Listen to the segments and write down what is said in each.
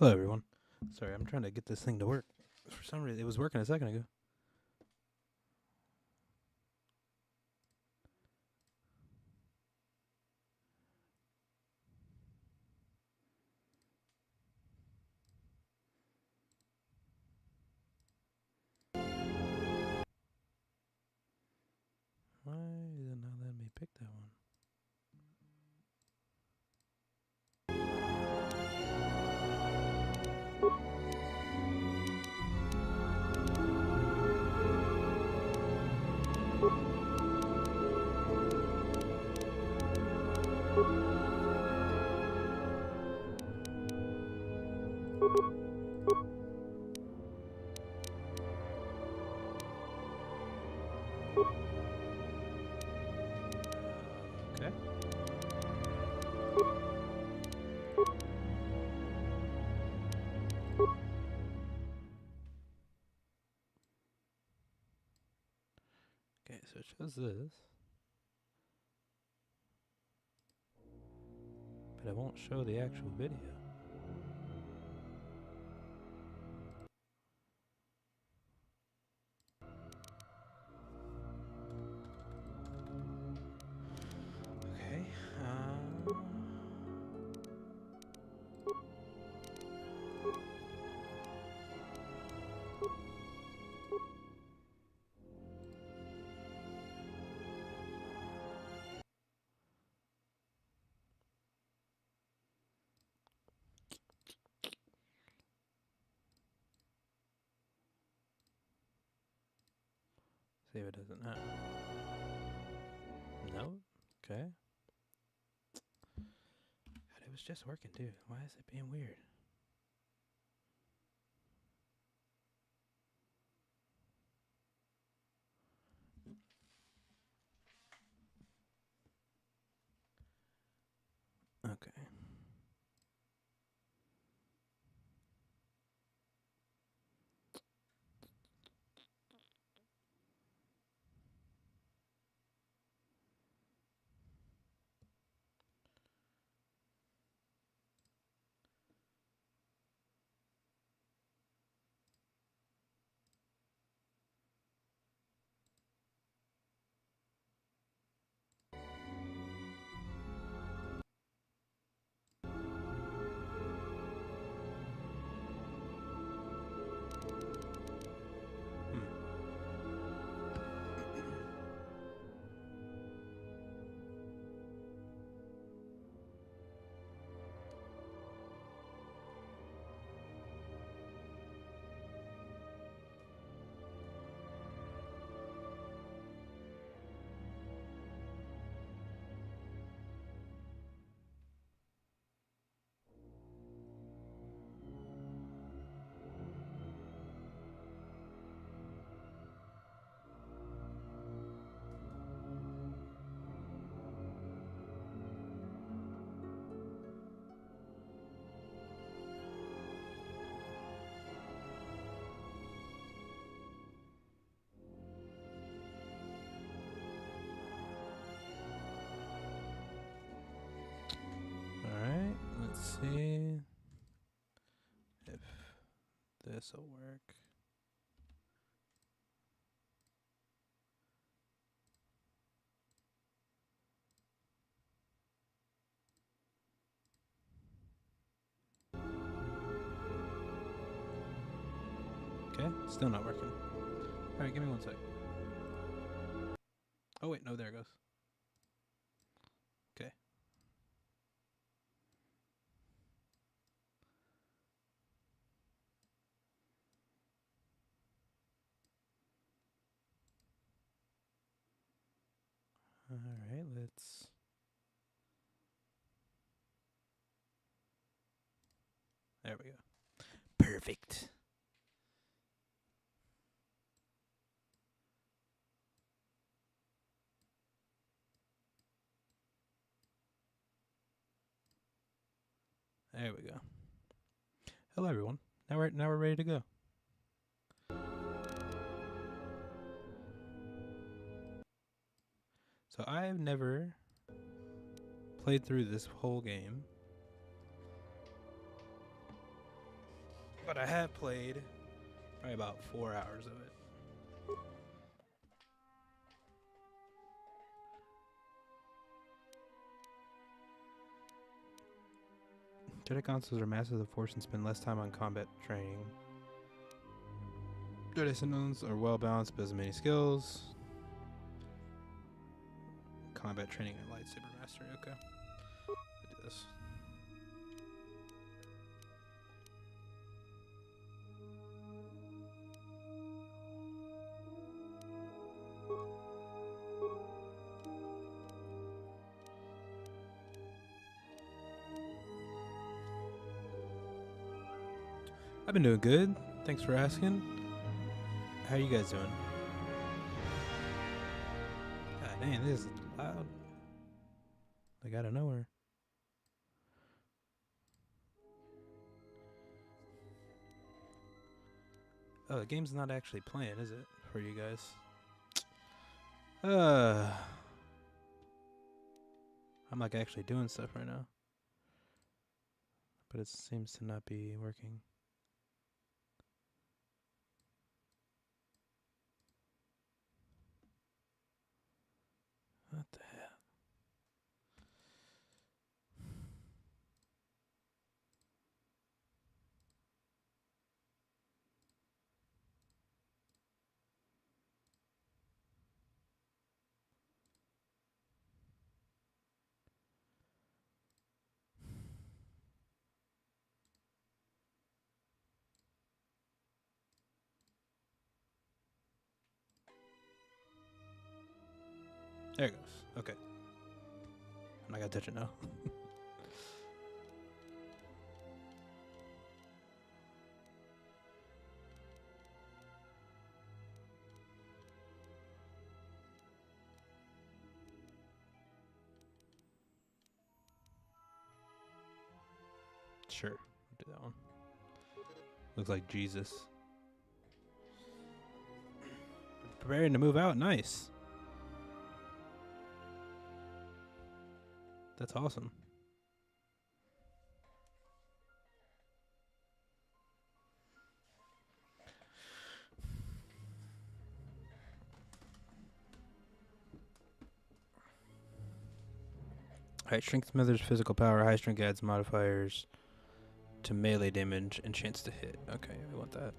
Hello, everyone. Sorry, I'm trying to get this thing to work. For some reason, it was working a second ago. Why is it not letting me pick that one? Okay. Okay, so it shows this. But it won't show the actual video. Okay. See if it doesn't now. No? Okay. God, it was just working too. Why is it being weird? Okay. Alright, let's see if this will work. Okay, still not working. Alright, give me 1 sec. Oh wait, no, there it goes. Okay. Alright, let's... There we go. Perfect. There we go. Hello, everyone. Now we're ready to go. So I've never played through this whole game. But I have played probably about 4 hours of it. Jedi consoles are masters of force and spend less time on combat training. Jedi Sentinels are well balanced but has many skills. Combat training and lightsaber mastery. Okay. I'll do this. I've been doing good. Thanks for asking. How you guys doing? God dang, this is loud. Like out of nowhere. Oh, the game's not actually playing, is it? For you guys. I'm like actually doing stuff right now. But it seems to not be working. What the hell? There it goes. Okay. I'm not gonna touch it now. Sure. I'll do that one. Looks like Jesus. Preparing to move out. Nice. That's awesome. Alright, Shrink Smithers physical power. High Shrink adds modifiers to melee damage and chance to hit. Okay, we want that.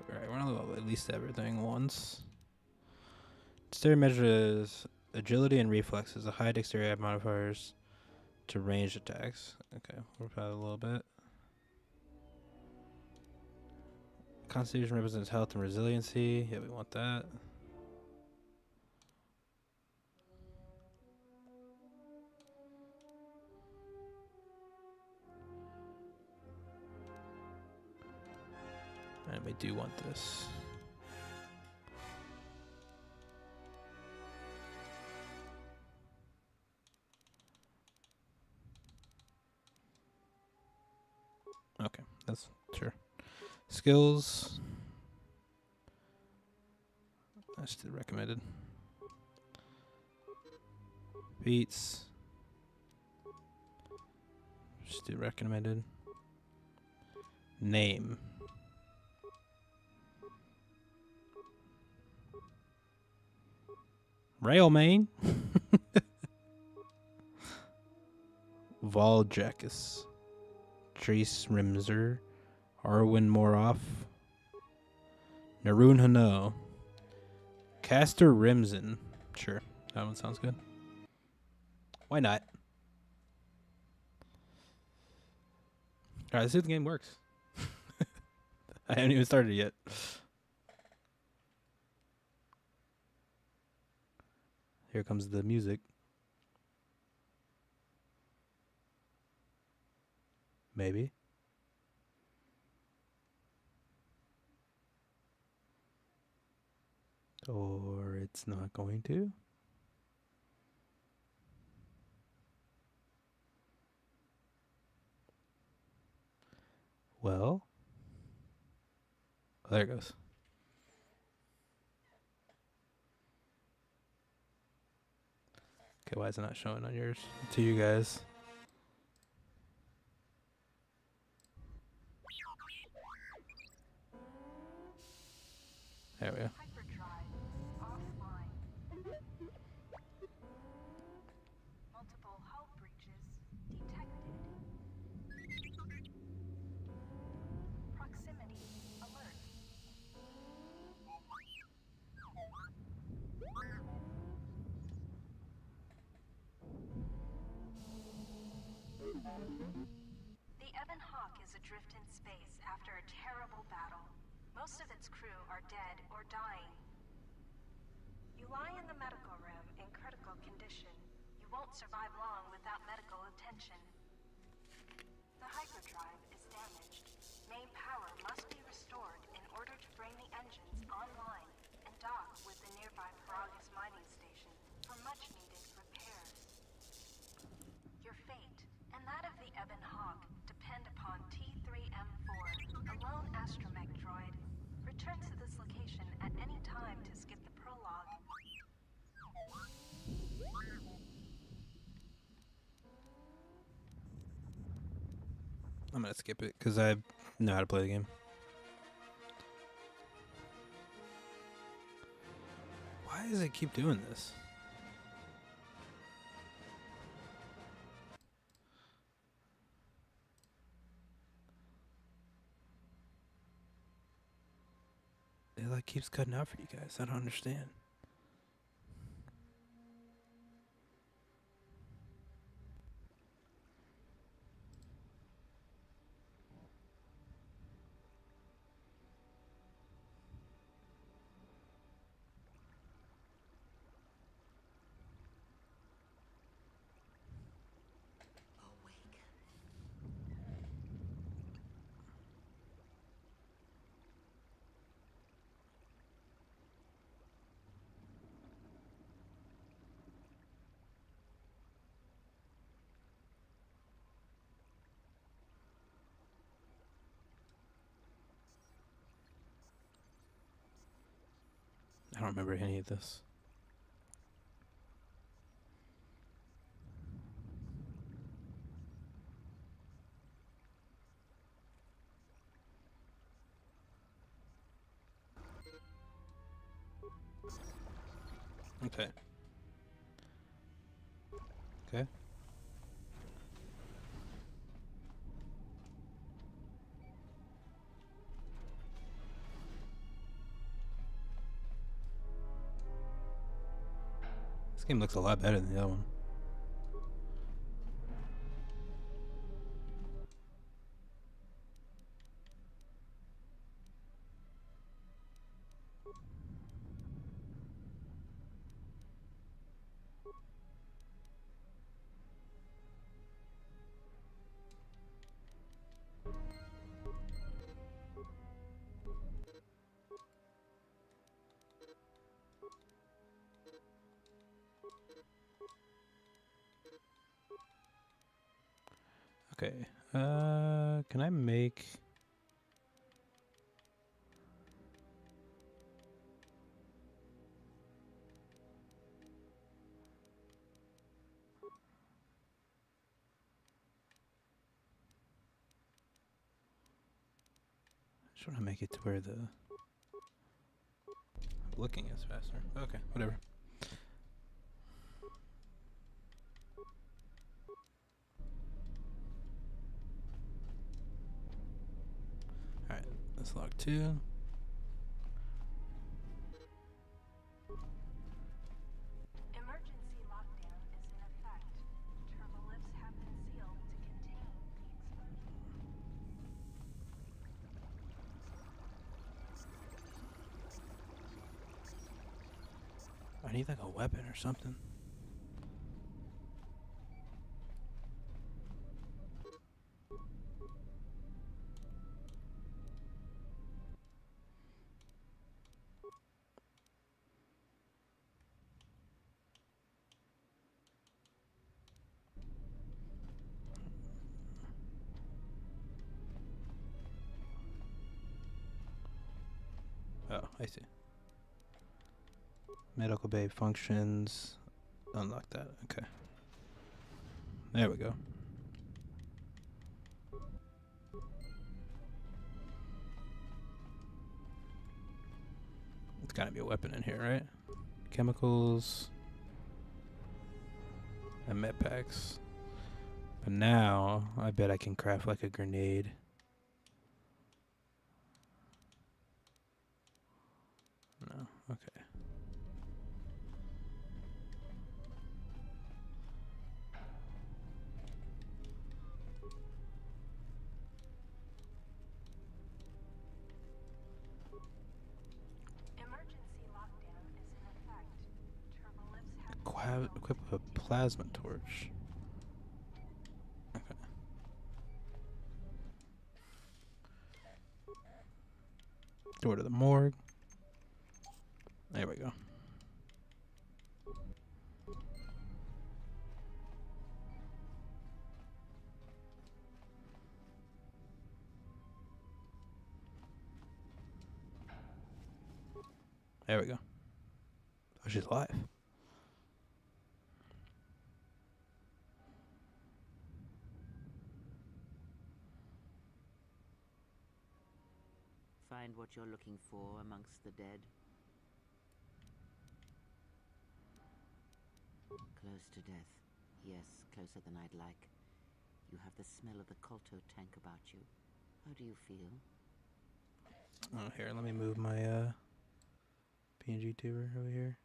Alright, we're gonna level up at least everything once. Dexterity measures agility and reflexes. The high dexterity add modifiers to ranged attacks. Okay, we'll probably a little bit. Constitution represents health and resiliency. Yeah, we want that. And we do want this. Okay, that's sure. Skills. That's still recommended. Beats. Still recommended. Name. Railmain. Voljakus. Trace Rimser. Arwen Moroff. Narun Hano. Castor Rimson. Sure, that one sounds good. Why not? Alright, let's see if the game works. I haven't even started yet. Here comes the music. Maybe. Or it's not going to. Well. Oh, there it goes. Okay, why is it not showing on yours? To you guys. There we go. Multiple hull breaches detected. Proximity alert. The Ebon Hawk is adrift in space after a terrible battle. Most of its crew are dead or dying. You lie in the medical room in critical condition. You won't survive long without medical attention. The hyperdrive is damaged. Main power must be restored in order to bring the engines online and dock with the nearby Paragus mining station for much-needed repairs. Your fate and that of the Ebon Hawk depend upon T3M4, a lone astromech droid. Return to this location at any time to skip the prologue. I'm gonna skip it because I know how to play the game. Why does it keep doing this? It like keeps cutting out for you guys. I don't understand. Awake. I don't remember any of this. Okay. Okay. This game looks a lot better than the other one. Okay. Can I make... I just want to make it to where the looking is faster. Okay, whatever. Alright, let's log 2. Emergency lockdown is in effect. Turbolifts have been sealed to contain the explosion. I need like a weapon or something. Oh, I see. Medical bay functions. unlock that. Okay. There we go. It's gotta be a weapon in here, right? Chemicals and med packs. But now, I bet I can craft like a grenade. No, okay. Emergency lockdown is in effect. Turbolifts have Equip a plasma torch. Okay. Door to the morgue. There we go. There we go. Oh, she's alive. Find what you're looking for amongst the dead. Close to death. Yes, closer than I'd like. You have the smell of the Colto tank about you. How do you feel? Oh, here, let me move my PNG tuber over here.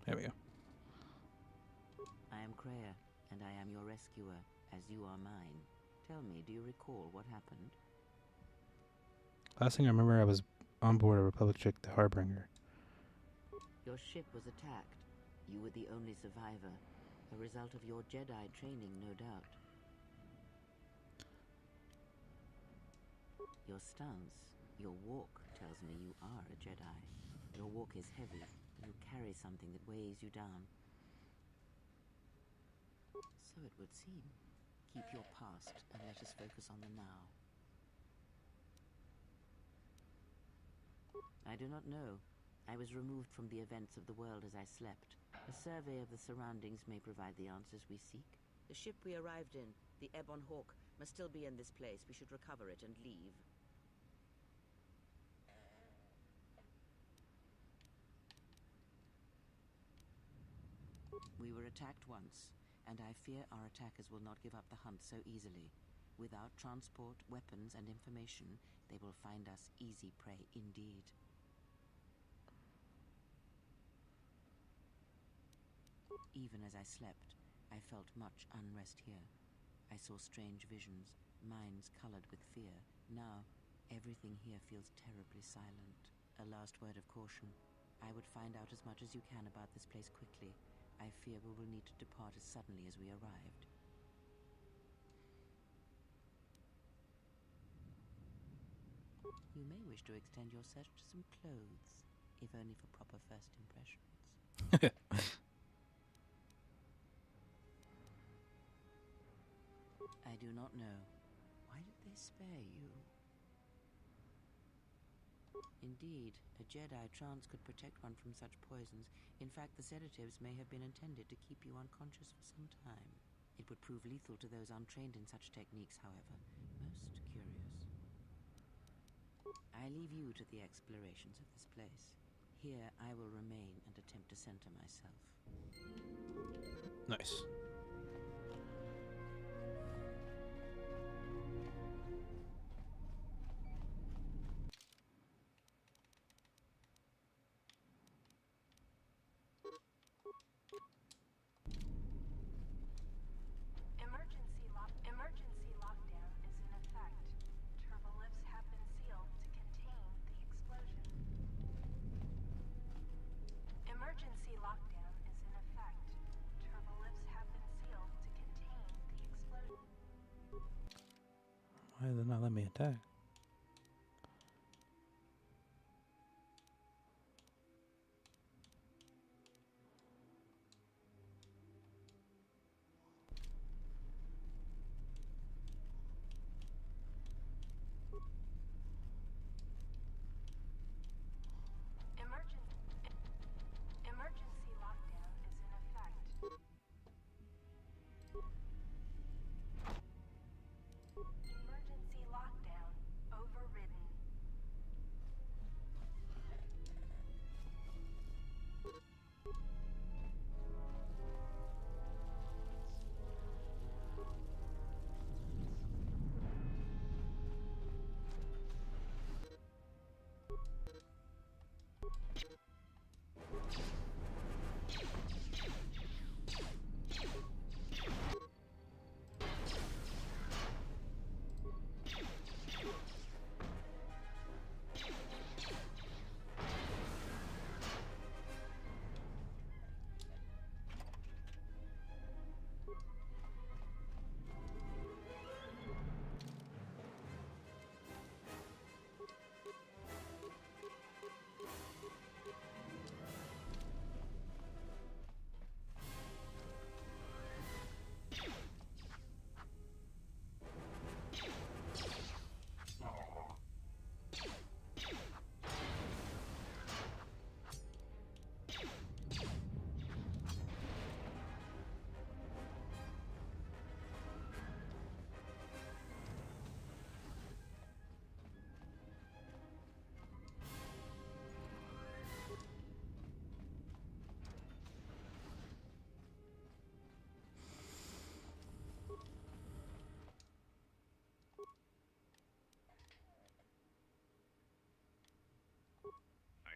There we go. I am Kreia, and I am your rescuer, as you are mine. Tell me, do you recall what happened? Last thing I remember, I was on board a Republic ship, the Harbinger. Your ship was attacked. You were the only survivor. A result of your Jedi training, no doubt. Your stance, your walk tells me you are a Jedi. Your walk is heavy. You carry something that weighs you down. So it would seem. Keep your past and let us focus on the now. I do not know. I was removed from the events of the world as I slept. A survey of the surroundings may provide the answers we seek. The ship we arrived in, the Ebon Hawk, must still be in this place. We should recover it and leave. We were attacked once, and I fear our attackers will not give up the hunt so easily. Without transport, weapons, and information, they will find us easy prey indeed. Even as I slept, I felt much unrest here. I saw strange visions, minds colored with fear. Now, everything here feels terribly silent. A last word of caution. I would find out as much as you can about this place quickly. I fear we will need to depart as suddenly as we arrived. You may wish to extend your search to some clothes, if only for proper first impressions. I do not know. Why did they spare you? Indeed, a Jedi trance could protect one from such poisons. In fact, the sedatives may have been intended to keep you unconscious for some time. It would prove lethal to those untrained in such techniques, however. Most curious. I leave you to the explorations of this place. Here, I will remain and attempt to center myself. Nice. Emergency lockdown is in effect. Turbolifts have been sealed to contain the explosion. Emergency lockdown is in effect. Turbolifts have been sealed to contain the explosion. Why did it not let me attack? Emergency lockdown is in effect. Emergency lockdown overridden.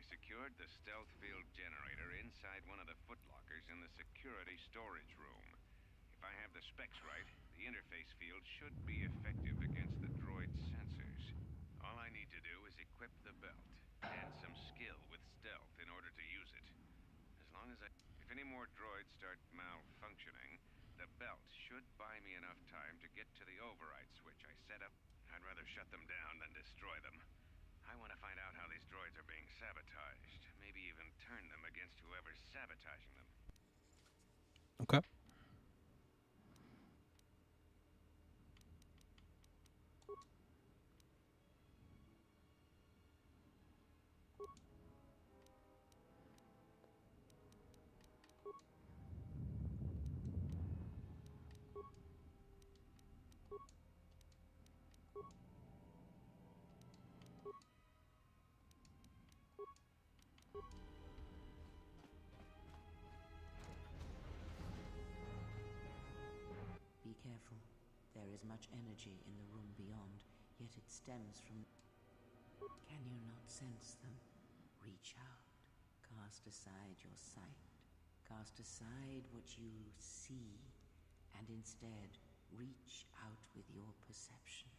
Secured the stealth field generator inside one of the footlockers in the security storage room. If I have the specs right, the interface field should be effective against the droid's sensors. All I need to do is equip the belt and some skill with stealth in order to use it. As long as if any more droids start malfunctioning, the belt should buy me enough time to get to the override switch I set up. I'd rather shut them down than destroy them. I want to find out how these droids are being sabotaged. Maybe even turn them against whoever's sabotaging them. Okay. Be careful. There is much energy in the room beyond, yet it stems from... Can you not sense them? Reach out. Cast aside your sight. Cast aside what you see, and instead reach out with your perceptions.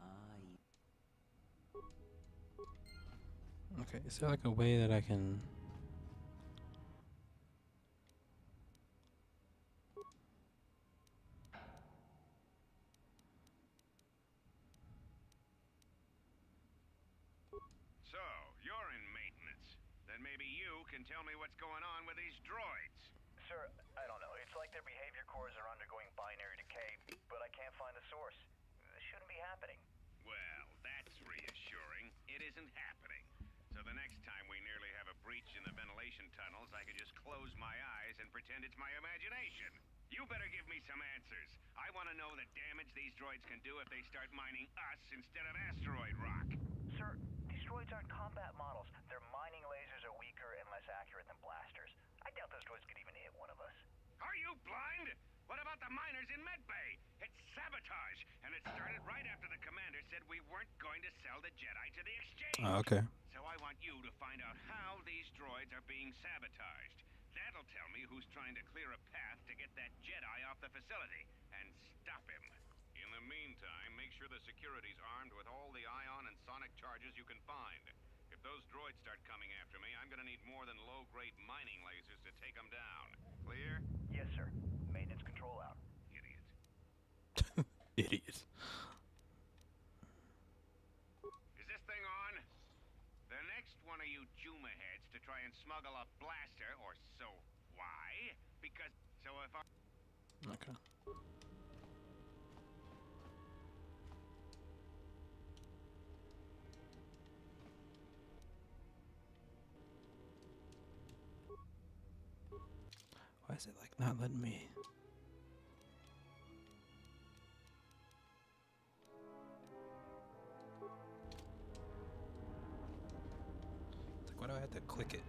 Are you... Okay, is there like a way that I can... So, you're in maintenance. Then maybe you can tell me what's going on with these droids. Sir, I don't know. It's like their behavior cores are undergoing binary decay, but I can't find the source. This shouldn't be happening. Well, that's reassuring. It isn't happening. So the next time we nearly have a breach in the ventilation tunnels, I could just close my eyes and pretend it's my imagination. You better give me some answers. I want to know the damage these droids can do if they start mining us instead of asteroid rock. Sir, these droids aren't combat models. Their mining lasers are weaker and less accurate than blasters. I doubt those droids could even hit one of us. Are you blind? What about the miners in Medbay? It's sabotage, and it started right after the commander said we weren't going to sell the Jedi to the exchange. Oh, okay. So I want you to find out how these droids are being sabotaged. That'll tell me who's trying to clear a path to get that Jedi off the facility and stop him. In the meantime, make sure the security's armed with all the ion and sonic charges you can find. If If those droids start coming after me, I'm gonna need more than low-grade mining lasers to take them down. Clear? Yes, sir. Maintenance control out. Idiots. Idiots. Is this thing on? The next one of you Juma heads to try and smuggle a blaster, or so. Why? Because so if I... Okay. Why is it like not letting me? It's like, why do I have to click it?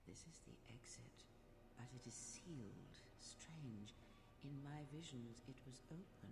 This is the exit, but it is sealed. Strange. In my visions, it was open.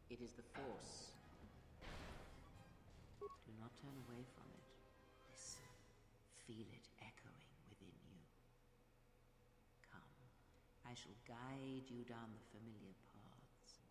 It is the Force. Do not turn away from it. Listen. Feel it echoing within you. Come. I shall guide you down the familiar paths.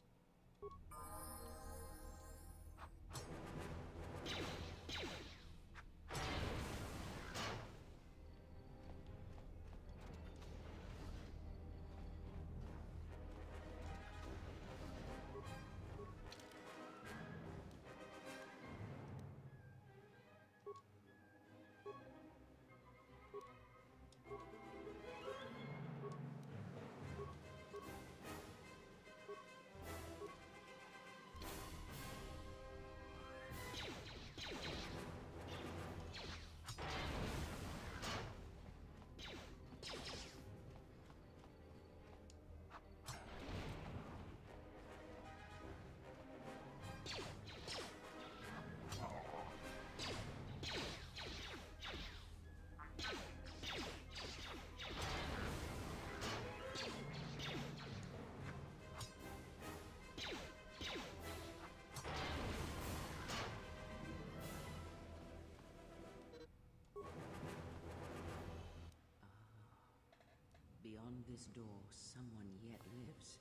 Beyond this door, someone yet lives.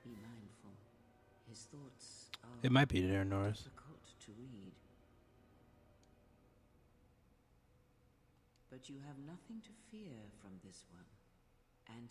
Be mindful. His thoughts are It might be there, Norris. difficult to read. But you have nothing to fear from this one. And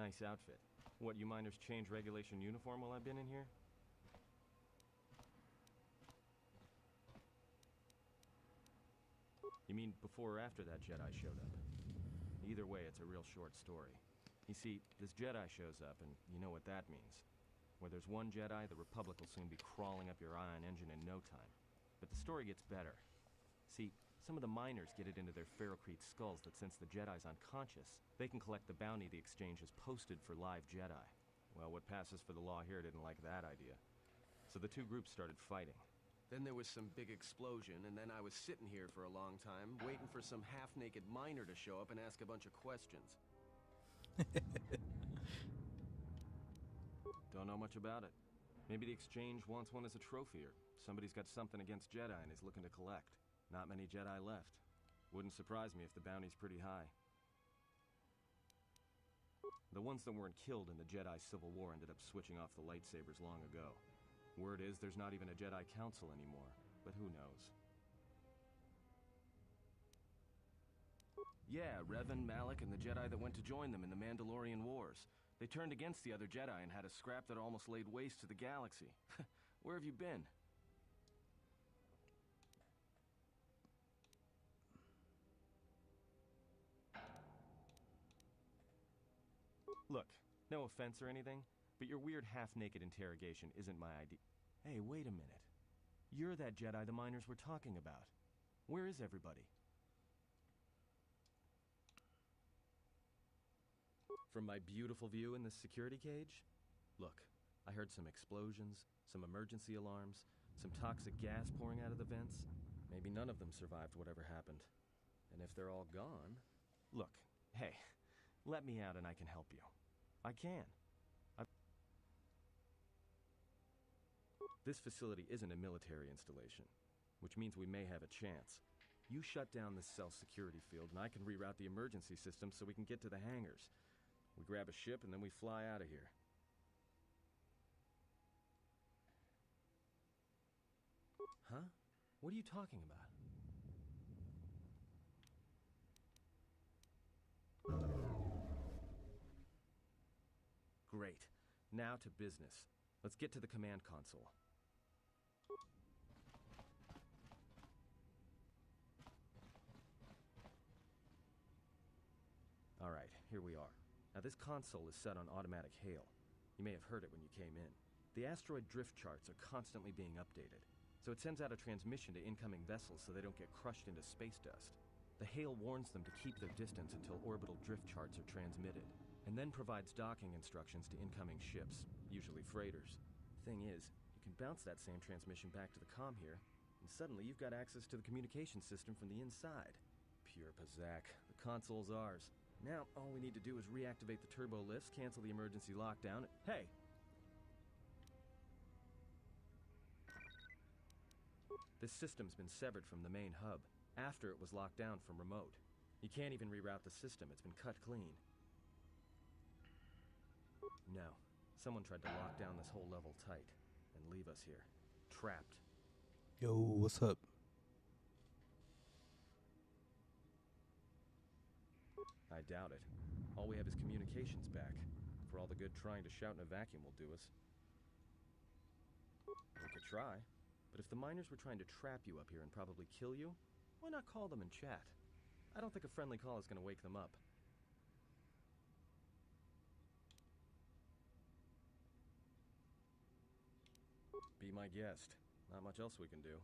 Nice outfit. What, you miners change regulation uniform while I've been in here? You mean before or after that Jedi showed up? Either way, it's a real short story. You see, this Jedi shows up, and you know what that means. Where there's one Jedi, the Republic will soon be crawling up your ion engine in no time. But the story gets better. See, some of the miners get it into their ferrocrete skulls that since the Jedi's unconscious, they can collect the bounty the exchange has posted for live Jedi. Well, what passes for the law here didn't like that idea. So the two groups started fighting. Then there was some big explosion, and then I was sitting here for a long time, waiting for some half-naked miner to show up and ask a bunch of questions. Don't know much about it. Maybe the exchange wants one as a trophy, or somebody's got something against Jedi and is looking to collect. Not many Jedi left. Wouldn't surprise me if the bounty's pretty high. The ones that weren't killed in the Jedi Civil War ended up switching off the lightsabers long ago. Word is there's not even a Jedi Council anymore, but who knows? Yeah, Revan, Malak, and the Jedi that went to join them in the Mandalorian Wars. They turned against the other Jedi and had a scrap that almost laid waste to the galaxy. Where have you been? Look, no offense or anything, but your weird half-naked interrogation isn't my idea. Hey, wait a minute. You're that Jedi the miners were talking about. Where is everybody? From my beautiful view in this security cage? Look, I heard some explosions, some emergency alarms, some toxic gas pouring out of the vents. Maybe none of them survived whatever happened. And if they're all gone... Look, hey, let me out and I can help you. I can. This facility isn't a military installation, which means we may have a chance. You shut down this cell security field and I can reroute the emergency system so we can get to the hangars. We grab a ship and then we fly out of here. Huh? What are you talking about? Great. Now to business. Let's get to the command console. Alright, here we are. Now this console is set on automatic hail. You may have heard it when you came in. The asteroid drift charts are constantly being updated, so it sends out a transmission to incoming vessels so they don't get crushed into space dust. The hail warns them to keep their distance until orbital drift charts are transmitted, and then provides docking instructions to incoming ships, usually freighters. Thing is, you can bounce that same transmission back to the comm here, and suddenly you've got access to the communication system from the inside. Pure Pazak. The console's ours. Now, all we need to do is reactivate the turbo lifts, cancel the emergency lockdown. Hey! This system's been severed from the main hub, after it was locked down from remote. You can't even reroute the system, it's been cut clean. No. Someone tried to lock down this whole level tight, and leave us here. Trapped. Yo, what's up? I doubt it. All we have is communications back. For all the good trying to shout in a vacuum will do us. We could try, but if the miners were trying to trap you up here and probably kill you, why not call them and chat? I don't think a friendly call is going to wake them up. Be my guest. Not much else we can do.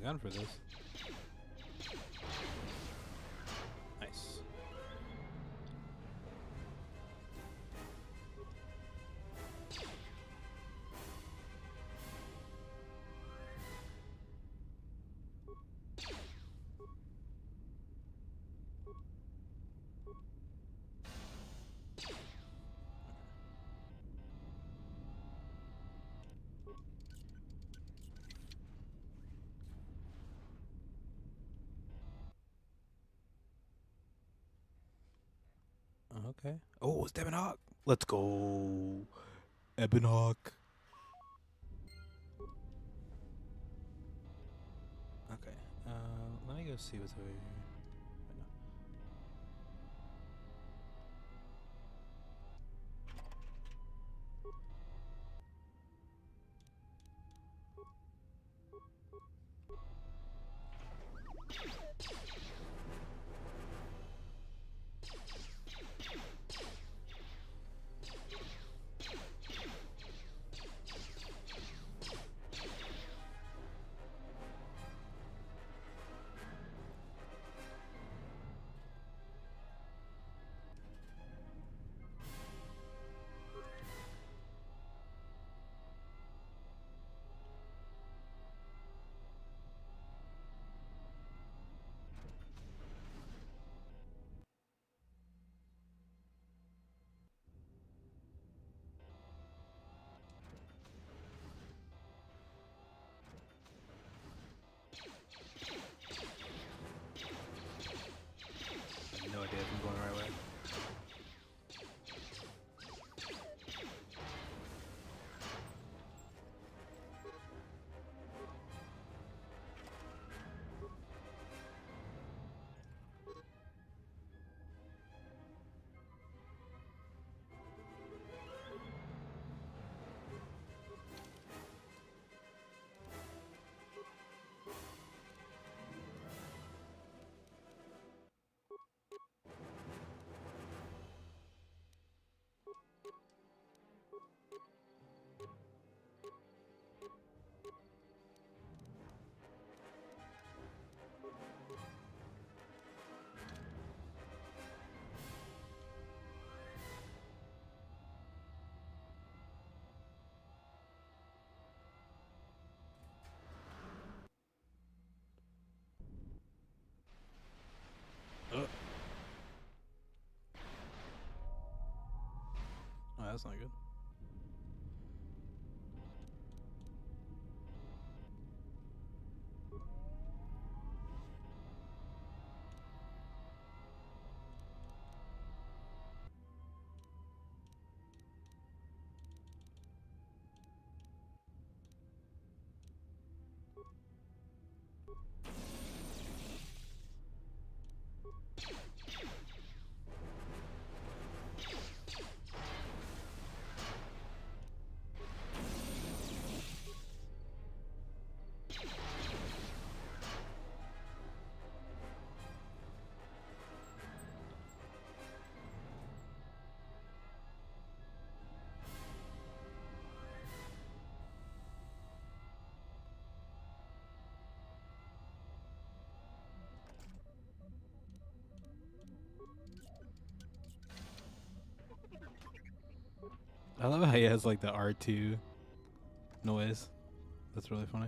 down for this. Nice. Okay. Oh, it's Ebonhawk. Let's go. Ebonhawk. Okay. Let me go see what's over here. I have no idea if I'm going the right way. Oh, that's not good. I love how he has like the R2 noise. That's really funny.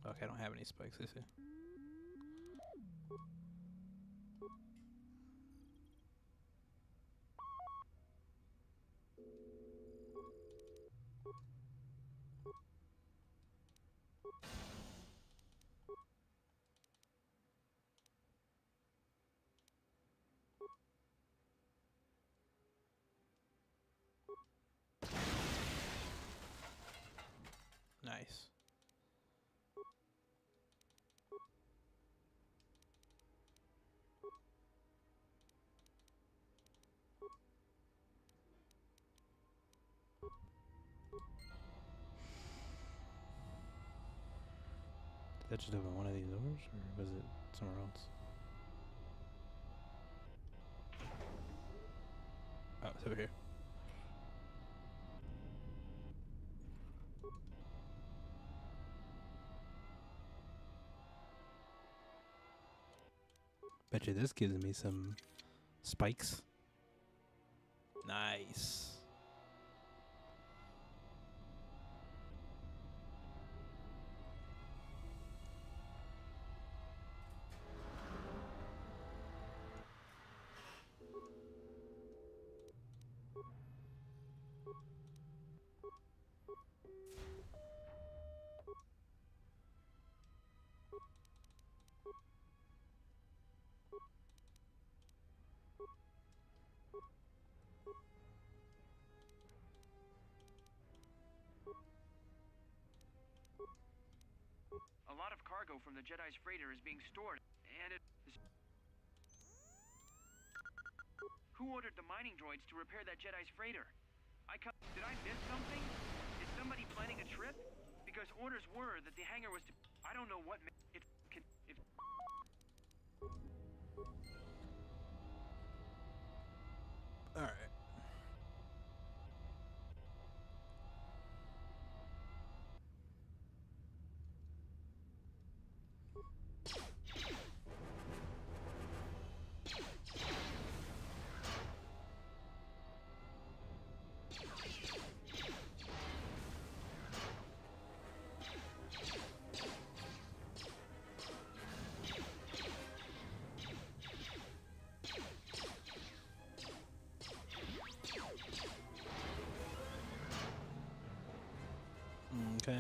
Okay, I don't have any spikes, I see. Nice. Did that just open one of these doors, or was it somewhere else? Oh, it's over here. Bet you this gives me some spikes. Nice. A lot of cargo from the Jedi's freighter is being stored, and it is... Who ordered the mining droids to repair that Jedi's freighter? Did I miss something? Is somebody planning a trip? Because orders were that the hangar was to... I don't know what... Alright. Okay.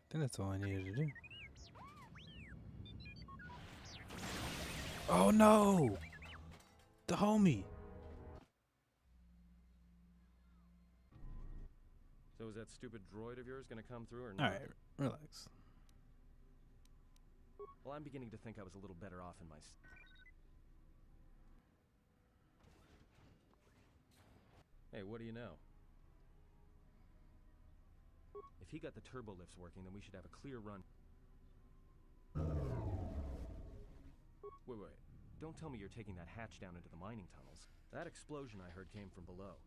I think that's all I needed to do. Oh no! The homie! So is that stupid droid of yours gonna come through or not? Alright, relax. Well, I'm beginning to think I was a little better off in my... Hey, what do you know? If he got the turbo lifts working, then we should have a clear run. Wait. Don't tell me you're taking that hatch down into the mining tunnels. That explosion I heard came from below.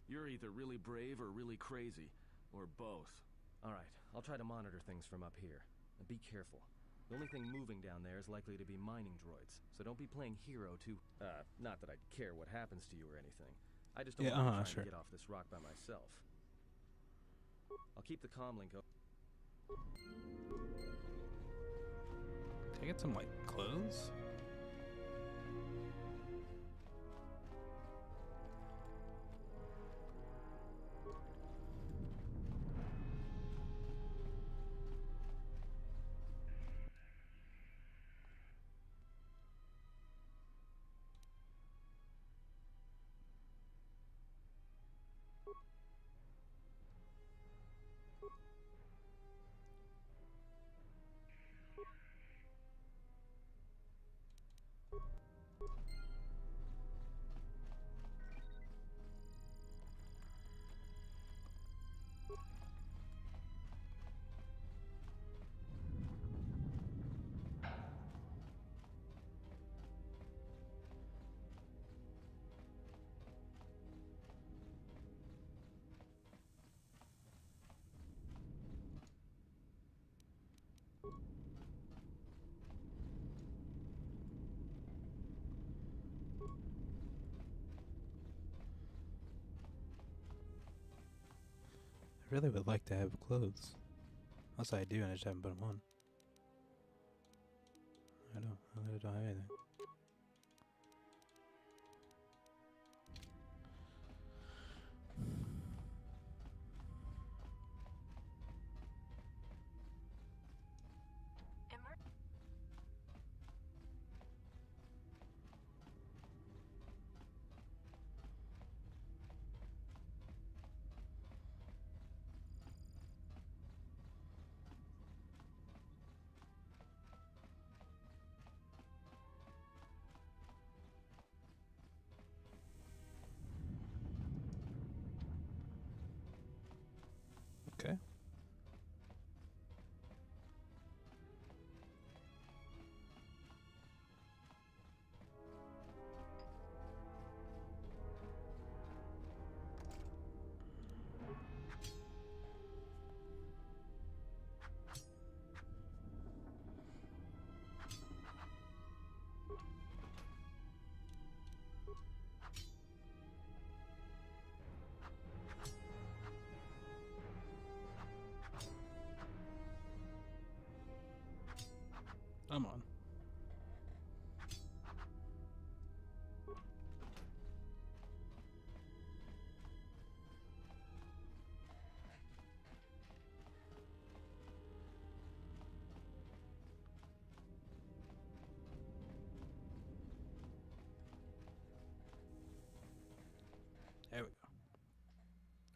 You're either really brave or really crazy, or both. Alright, I'll try to monitor things from up here. And be careful. The only thing moving down there is likely to be mining droids, so don't be playing hero too. Not that I'd care what happens to you or anything. I just don't want to try and get off this rock by myself. I'll keep the comm link open. Can I get some, like, clothes? I really would like to have clothes. Unless I do and I just haven't put them on. I really don't have anything. Okay. I'm on. There we go.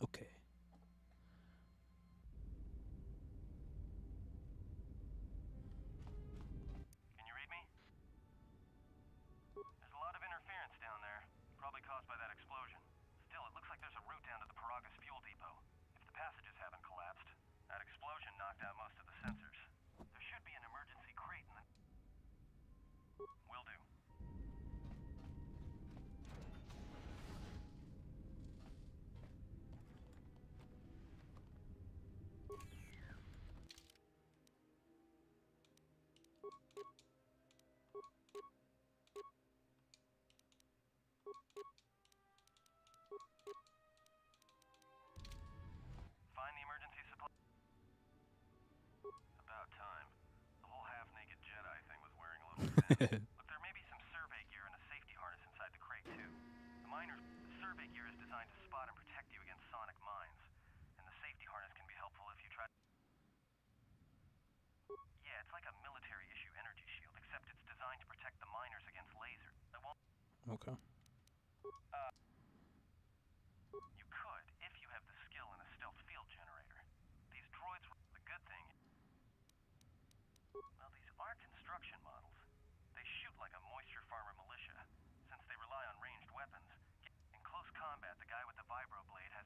Okay. Can you read me? There's a lot of interference down there, probably caused by that explosion. Still, it looks like there's a route down to the Paragus fuel depot. If the passages haven't collapsed, that explosion knocked out most of the sensors. There should be an emergency crate in the... Will do. Find the emergency supply. About time. The whole half-naked Jedi thing was wearing a little thin. Look, there may be some survey gear and a safety harness inside the crate, too. The survey gear is designed to spot and protect you against sonic mines. And the safety harness can be helpful if you try... Yeah, it's like a military-issue energy shield, except it's designed to protect the miners against laser. It won't... Okay. You could, if you have the skill in a stealth field generator. These droids... The good thing... Well, these are construction models. They shoot like a moisture farmer militia, since they rely on ranged weapons. In close combat, the guy with the vibro blade has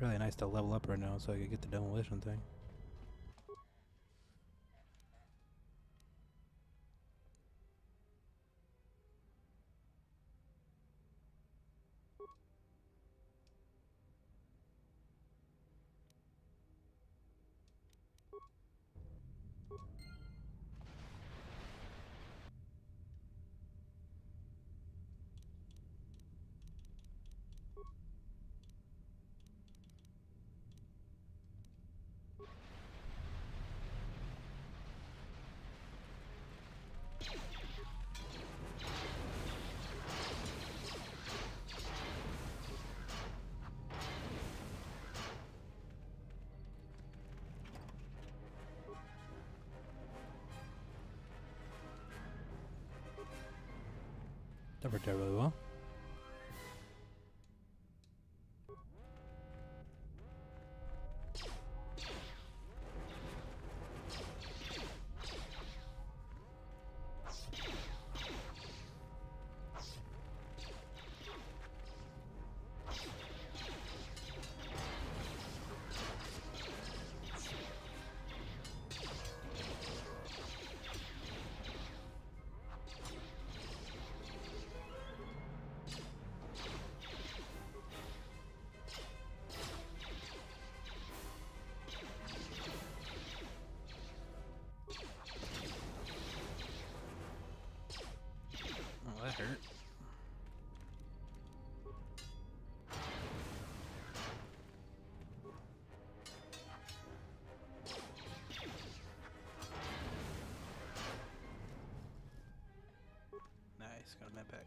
Really nice to level up right now so I could get the demolition thing. That worked out really well. Oh, that hurt. Nice, got a med pack.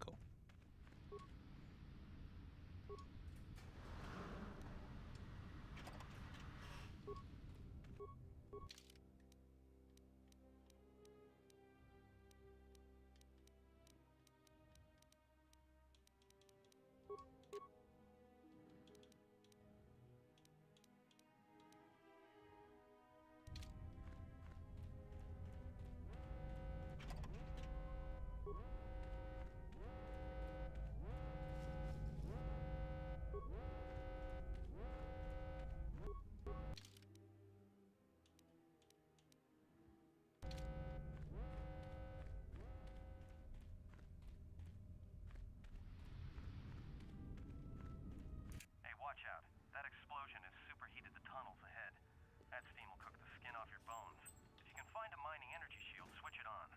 Cool. Hey, watch out. That explosion has superheated the tunnels ahead. That steam will cook the skin off your bones. If you can find a mining energy shield, switch it on.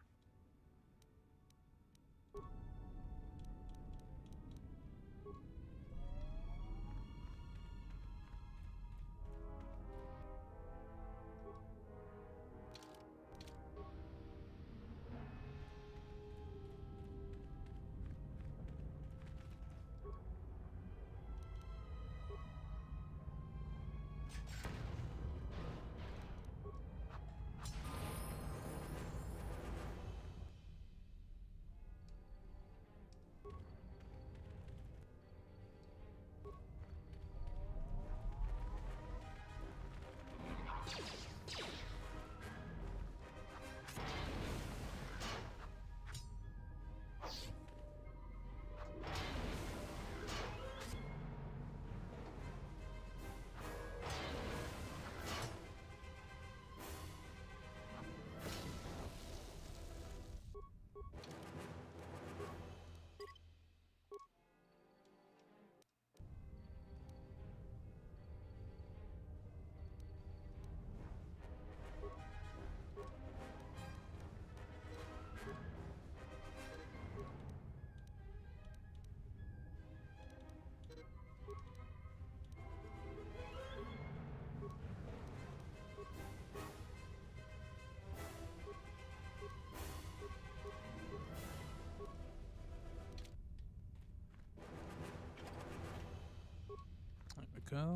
There we go.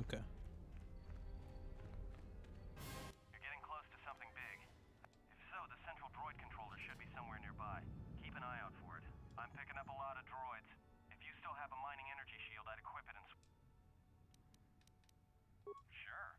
Okay. You're getting close to something big. If so, the central droid controller should be somewhere nearby. Keep an eye out for it. I'm picking up a lot of droids. If you still have a mining energy shield, I'd equip it and... Sure.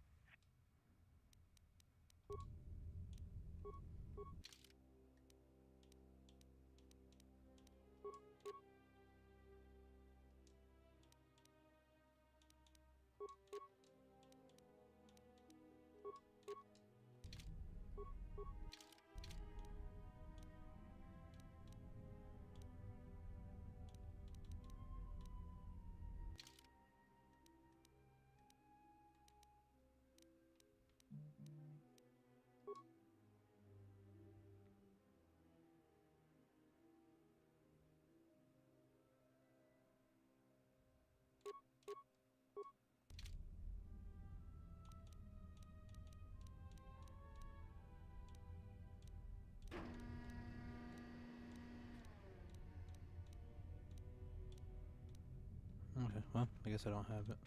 Okay, well, I guess I don't have it.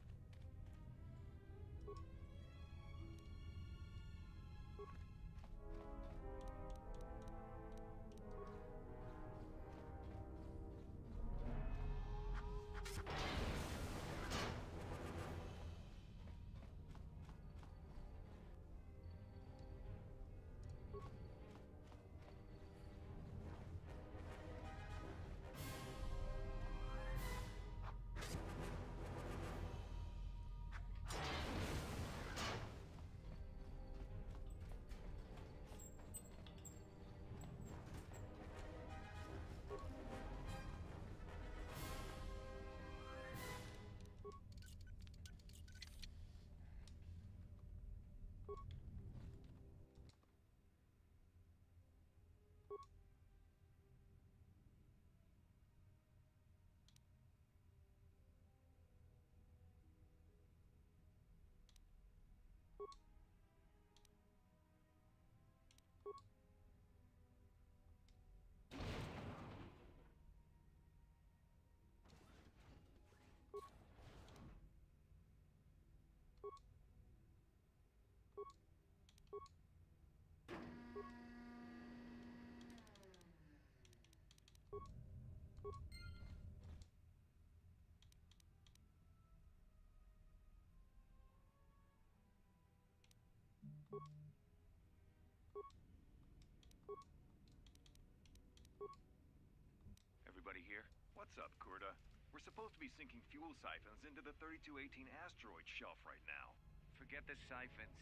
Everybody here? What's up, Kurta? We're supposed to be sinking fuel siphons into the 3218 asteroid shelf right now. Forget the siphons.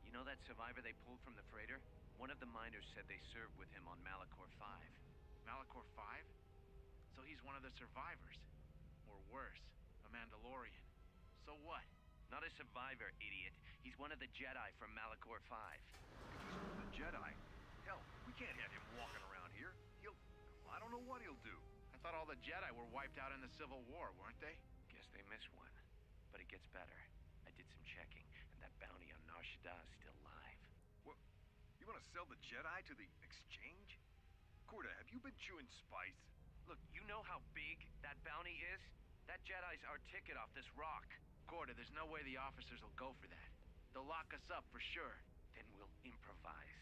You know that survivor they pulled from the freighter? One of the miners said they served with him on Malachor 5. Malachor 5? So he's one of the survivors. Or worse, a Mandalorian. So what? Not a survivor, idiot. He's one of the Jedi from Malachor 5. If he's one of the Jedi, hell, we can't have him walking around here. I don't know what he'll do. I thought all the Jedi were wiped out in the Civil War, weren't they? Guess they missed one. But it gets better. I did some checking, and that bounty on Nar Shaddaa is still live. What? You want to sell the Jedi to the exchange? Kurta, have you been chewing spice? Look, you know how big that bounty is? That Jedi's our ticket off this rock. Gorda, there's no way the officers will go for that. They'll lock us up for sure. Then we'll improvise.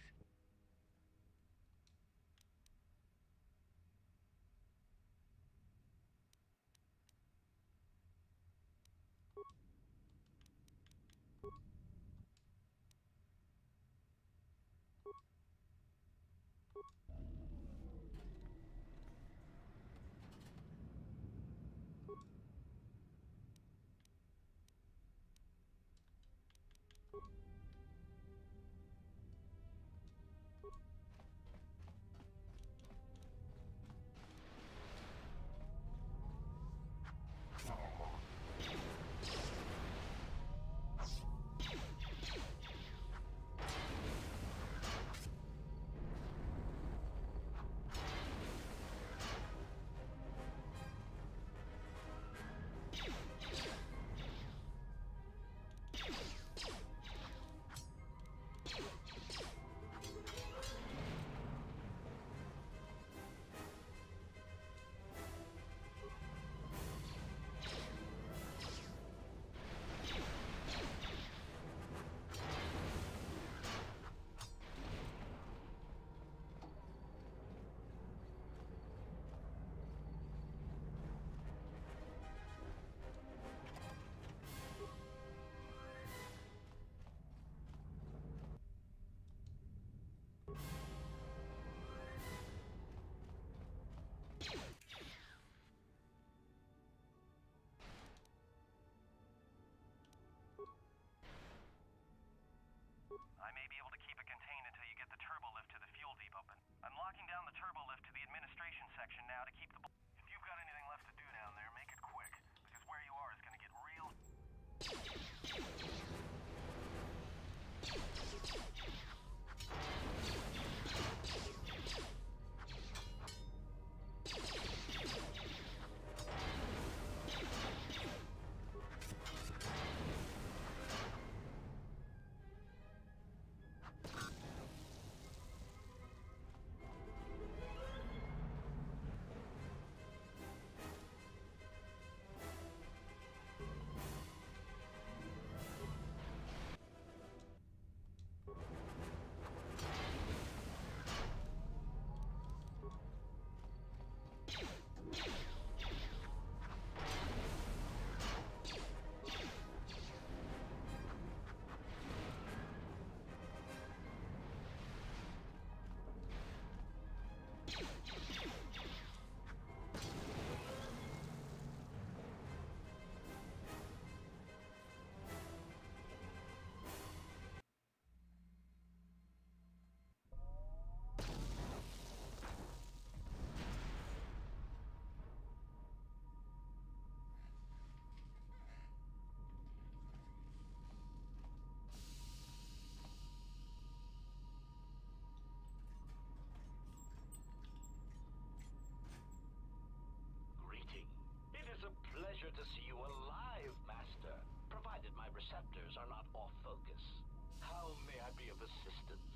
you alive, Master, provided my receptors are not off focus. How may I be of assistance?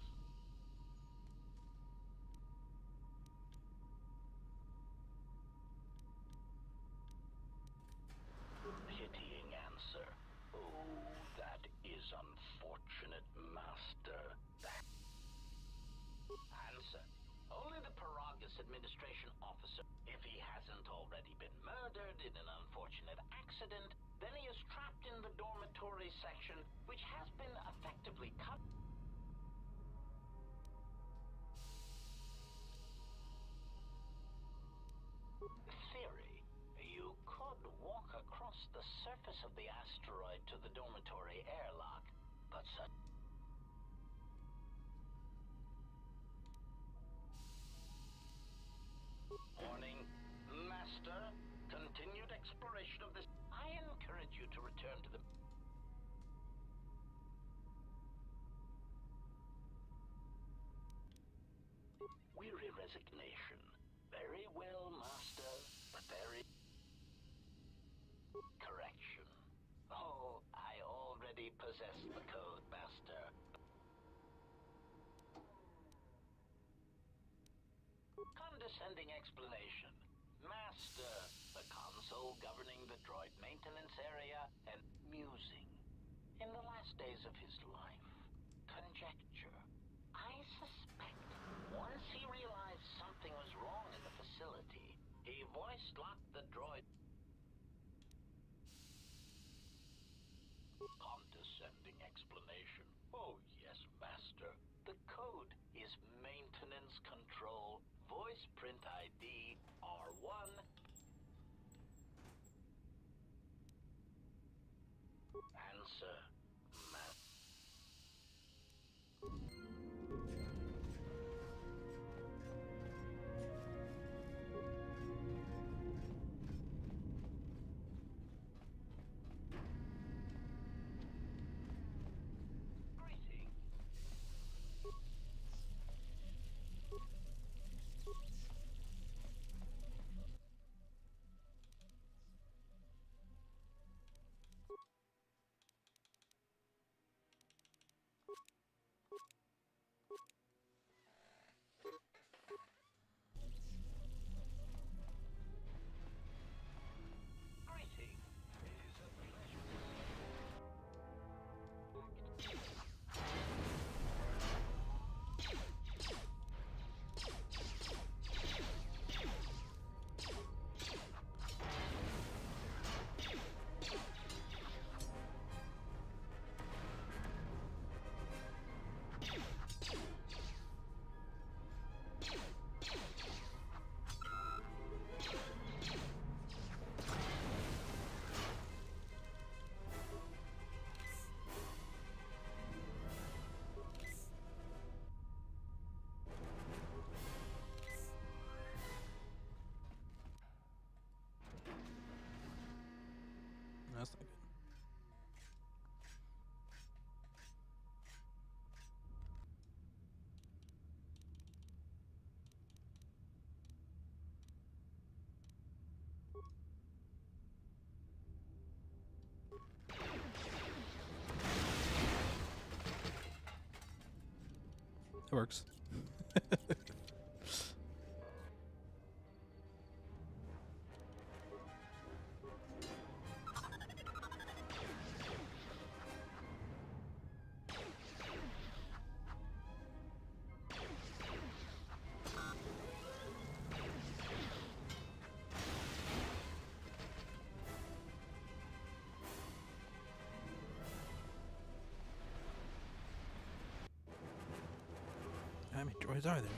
Pitying answer. Oh, that is unfortunate, Master. Answer. Only the Paragus Administration Officer. If he hasn't already been murdered in an unfortunate accident, then he is trapped in the dormitory section, which has been effectively cut. Theory. You could walk across the surface of the asteroid to the dormitory airlock, but such... Warning. Master, continued exploration of this... I encourage you to return to the... Weary resignation. Very well, Master, but very... Correction. Oh, I already possess the code, Master. Condescending explanation. Master, the console governing the droid maintenance area, and musing. In the last days of his life, conjecture. I suspect once he realized something was wrong in the facility, he voice-locked the droid. Condescending explanation. Oh, yes, Master. The code is maintenance control, voice print ID, R1. Answer. That's not good. It works. How many droids are there?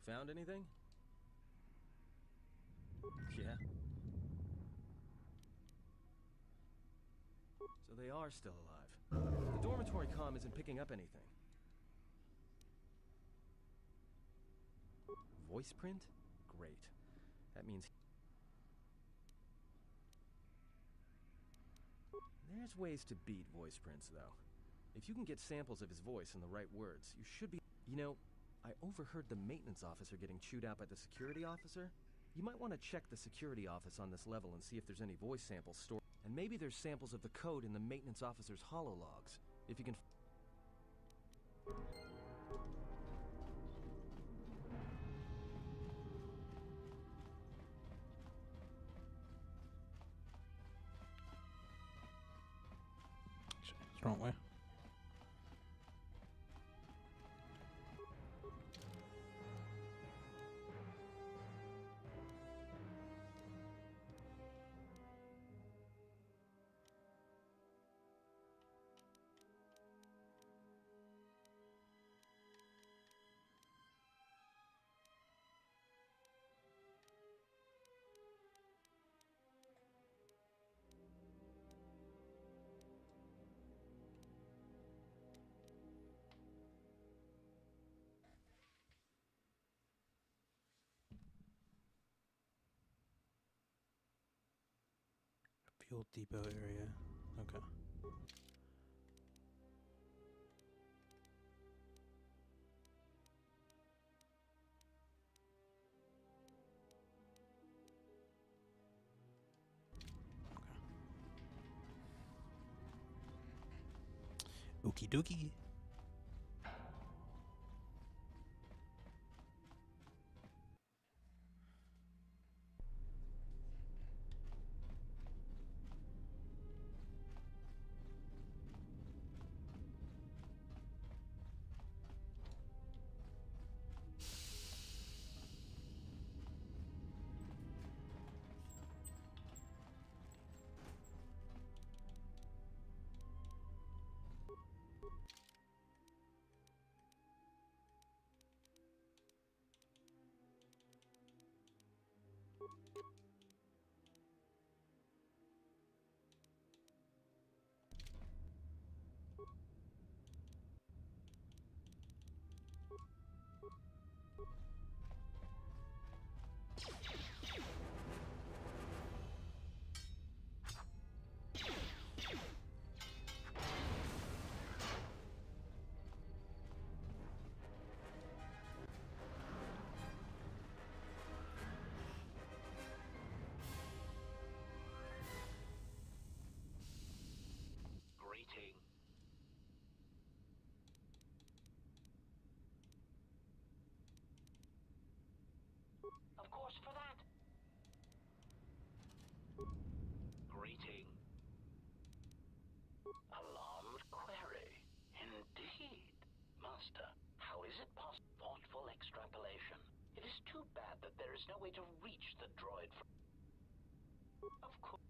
found anything? Yeah. So they are still alive. The dormitory comm isn't picking up anything. Voice print? Great. That means... There's ways to beat voice prints, though. If you can get samples of his voice and the right words, you should be... You know, I overheard the maintenance officer getting chewed out by the security officer. You might want to check the security office on this level and see if there's any voice samples stored. And maybe there's samples of the code in the maintenance officer's holologs. If you can... It's the wrong way. Fuel depot area. Okay. Okie dokie. Greeting. Of course, for that. Greeting. Alarmed query. Indeed. Master, how is it possible? Thoughtful extrapolation. It is too bad that there is no way to reach the droid from... Of course.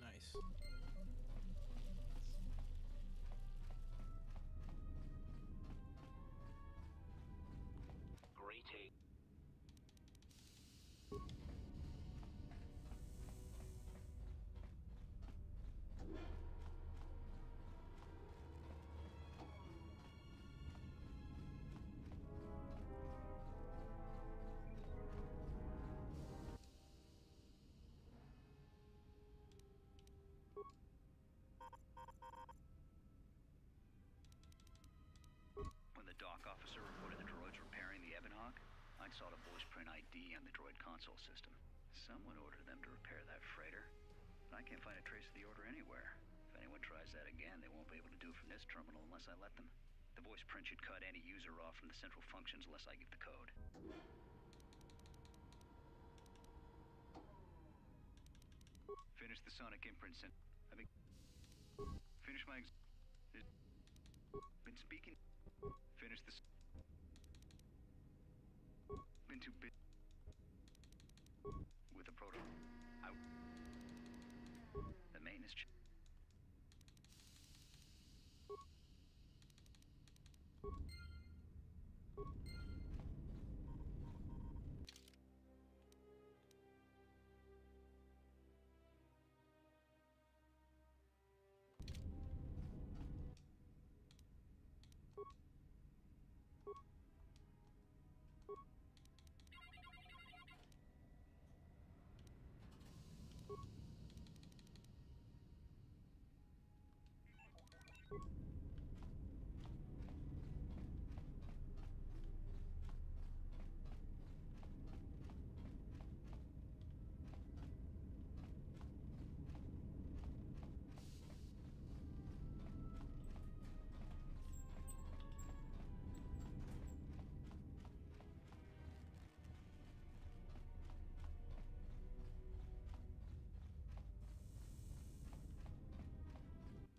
Nice. Greeting. When the dock officer reported the droids repairing the Ebon Hawk, I'd sought a voice print ID on the droid console system. Someone ordered them to repair that freighter, but I can't find a trace of the order anywhere. If anyone tries that again, they won't be able to do it from this terminal unless I let them. The voice print should cut any user off from the central functions unless I give the code. the sonic imprint sent. I've been finish my been speaking. Finish this. Been too big with the proto. The maintenance.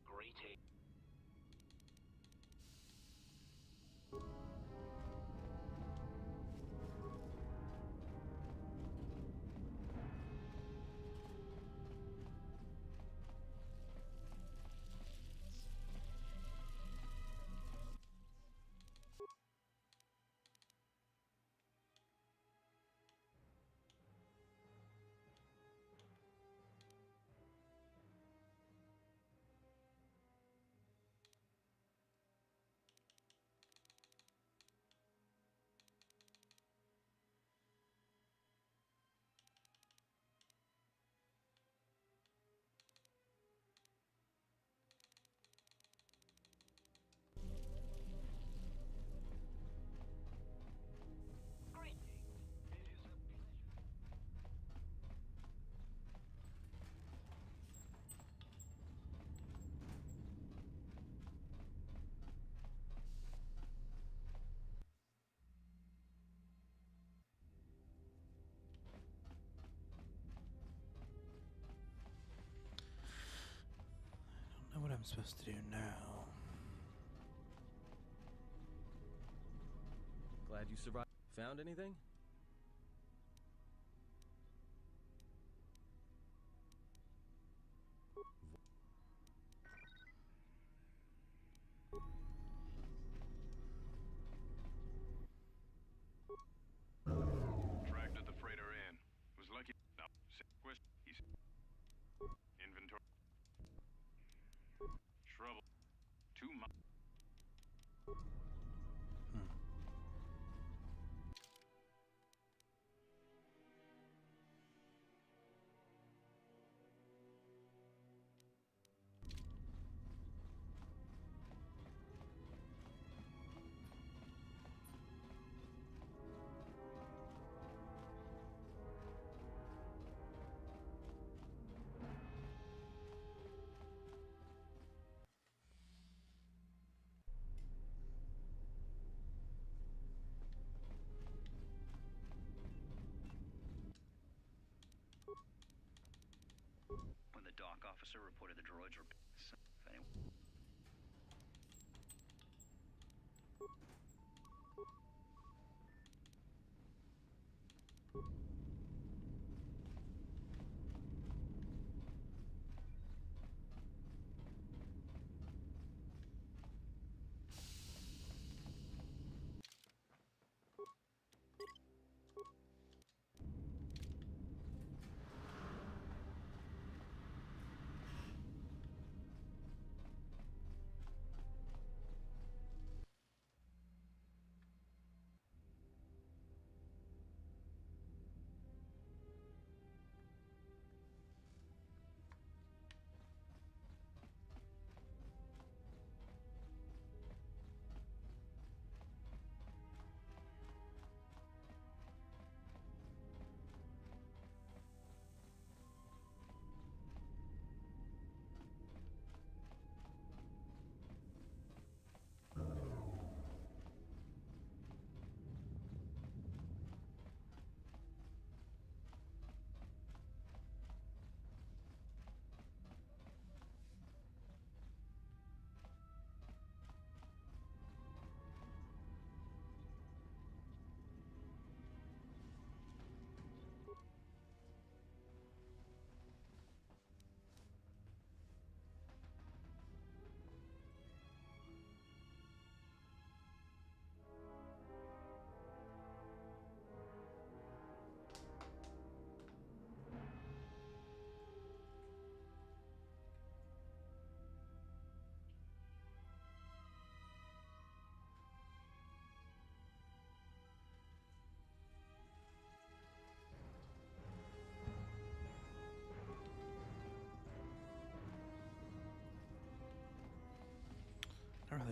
Greeting. I don't know what I'm supposed to do now. Glad you survived. Found anything? Dragged the freighter in. Was lucky. No. He's inventory. Trouble. 2 miles. When the dock officer reported the droids were... If anyone...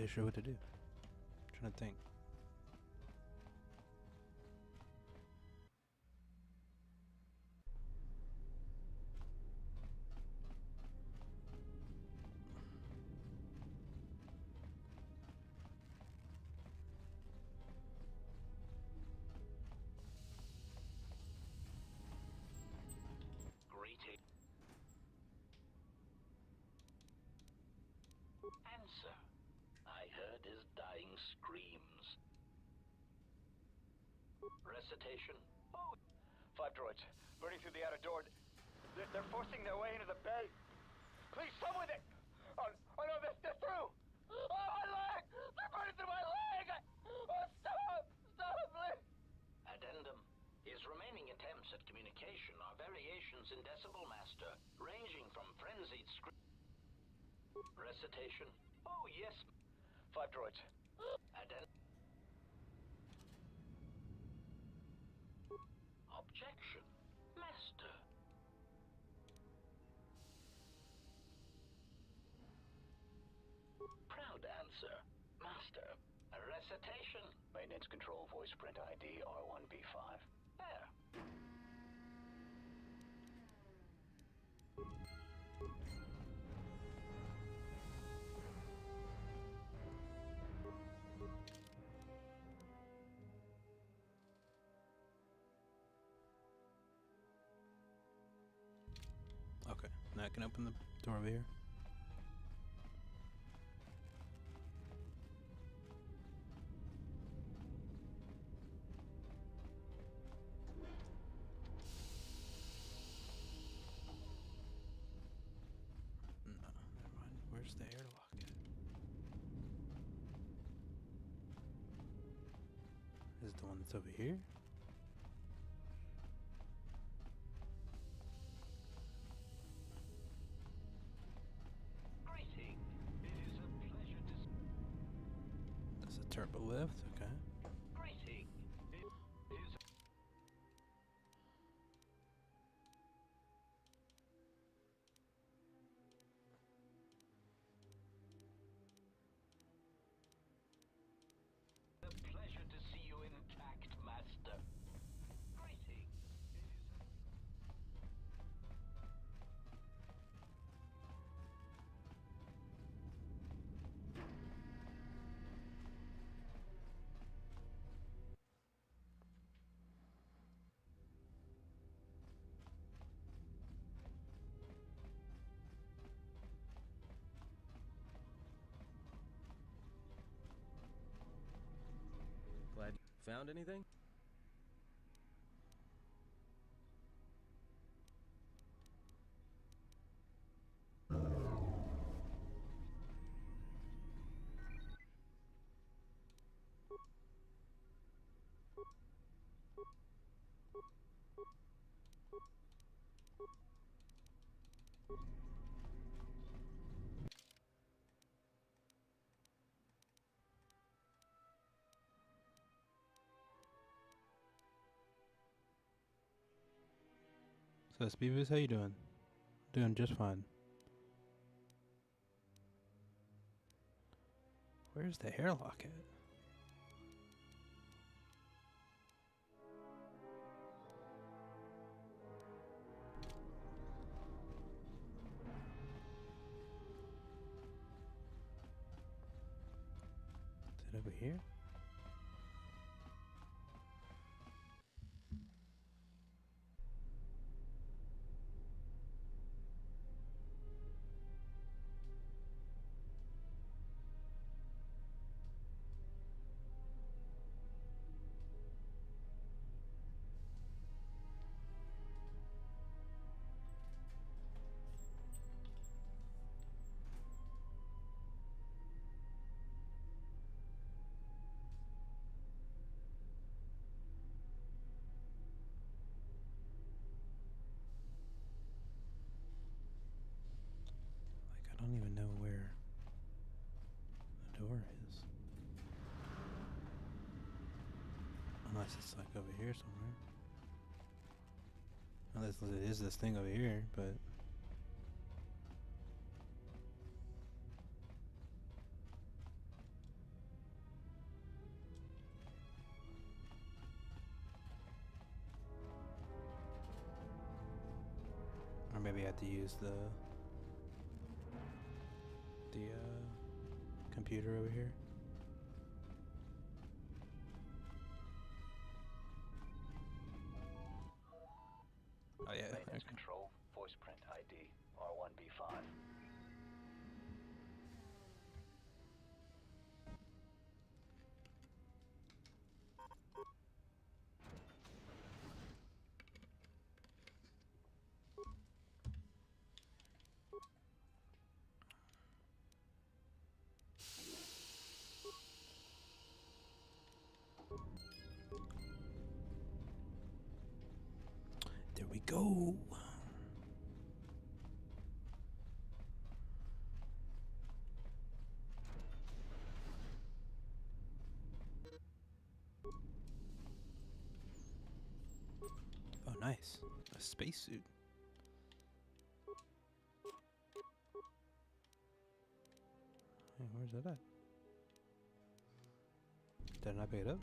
really sure what to do. I'm trying to think. Greeting. Answer. I heard his dying screams. Recitation. Oh, 5 droids, burning through the outer door. They're forcing their way into the bay. Please, someone that... Oh no, they're through! Oh, my leg! They're burning through my leg! Oh, stop! Stop, please! Addendum. His remaining attempts at communication are variations in Decibel Master, ranging from frenzied recitation. Oh, yes. 5 droids. Addendum. Objection. Master. Proud answer. Master. A recitation. Maintenance control voice print ID R1B5. There. Okay, now I can open the door over here. No, never mind. Where's the airlock at? Is it the one that's over here? Greeting. It is a pleasure to... That's a turbo lift, okay. Greeting. It is... A pleasure to see you intact, Master. Greeting. Glad you found anything? So, Beavis, how you doing? Doing just fine. Where's the airlock at? Is it over here? Like, I don't even know where the door is. Unless it's like over here somewhere. Unless it is this thing over here, but... maybe I have to use the computer over here. Oh yeah. Maintenance control, voice print ID, R1B5. There we go. Oh, nice. A spacesuit. Hey, where's that at? Did I not pick it up?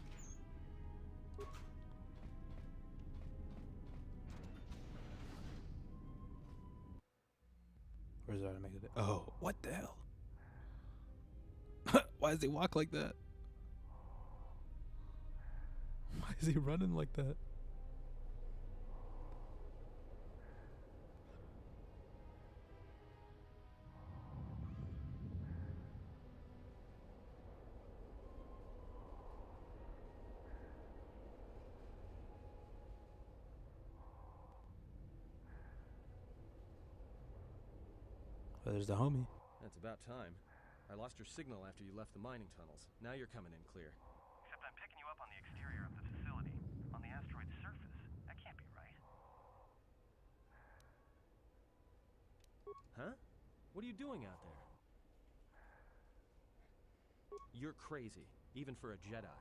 Where's that to make it? Oh, what the hell? Why does he walk like that? Why is he running like that? Oh, there's the homie. That's about time. I lost your signal after you left the mining tunnels. Now you're coming in clear. Except I'm picking you up on the exterior of the facility. On the asteroid's surface. That can't be right. Huh? What are you doing out there? You're crazy, even for a Jedi.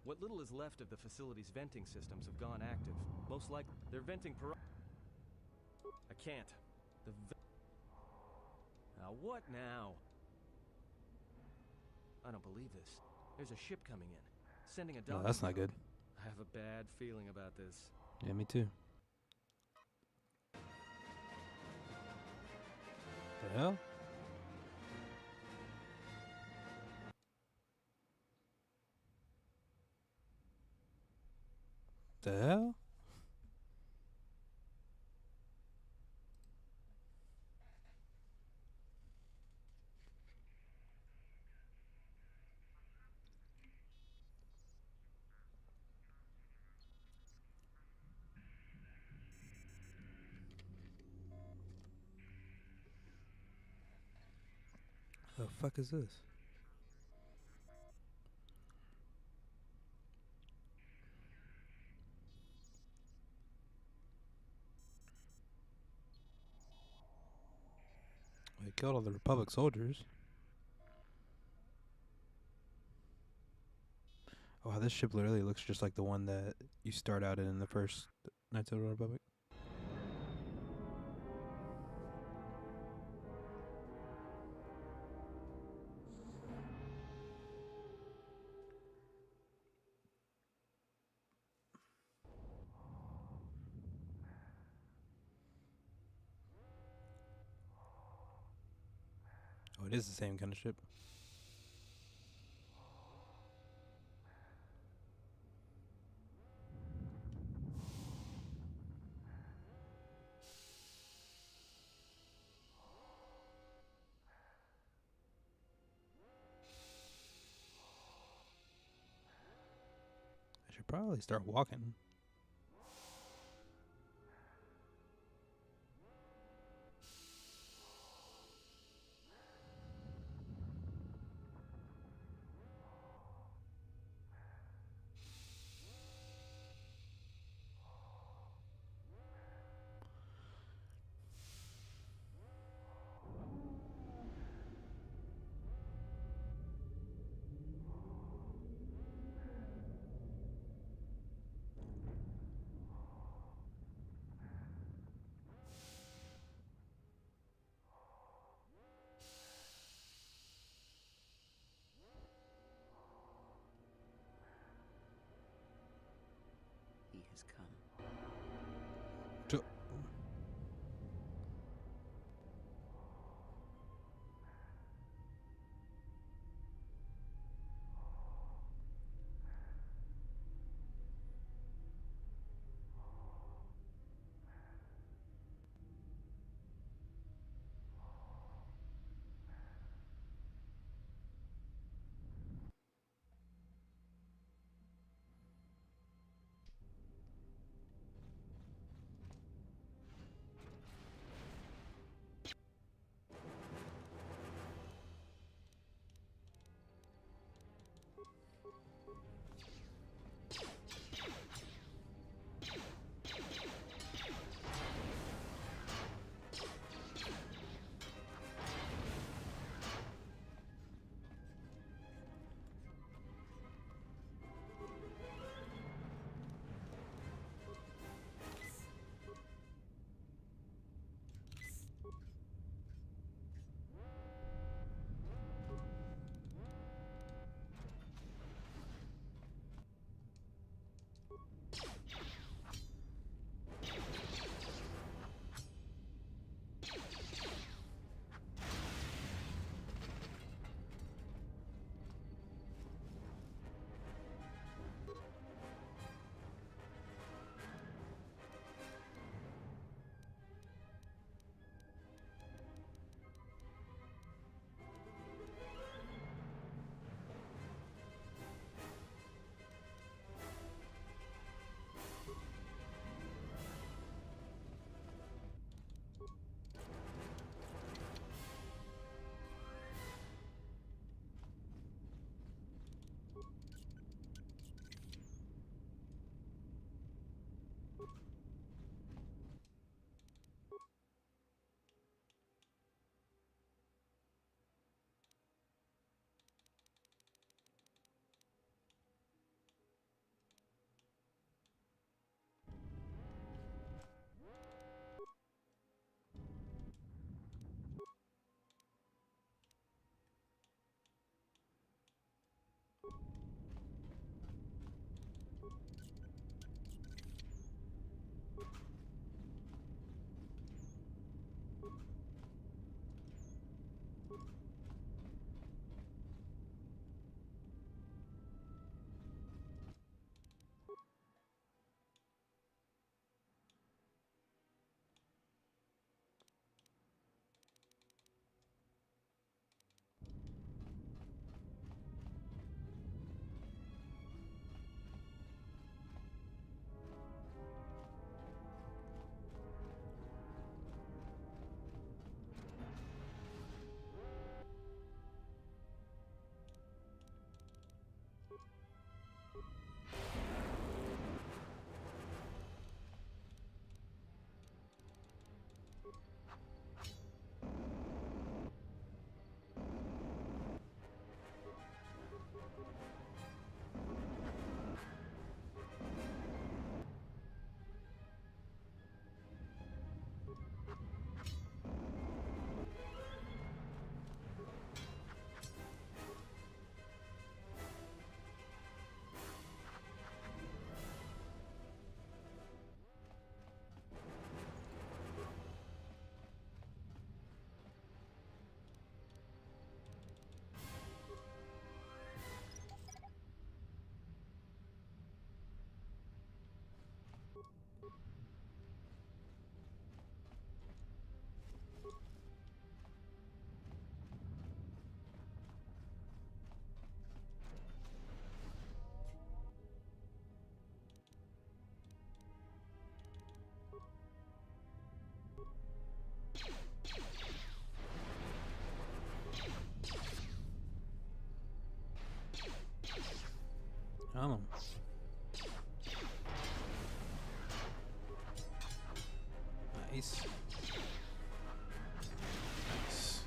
What little is left of the facility's venting systems have gone active. Most likely, they're venting I can't. Now what now? I don't believe this. There's a ship coming in. Sending a No, that's not good. I have a bad feeling about this. Yeah, me too. The hell? The hell? The fuck is this? They killed all the Republic soldiers. Oh, wow, this ship literally looks just like the one that you start out in the first Knights of the Republic. Oh, it is the same kind of ship. I should probably start walking. Come on. Nice. Nice.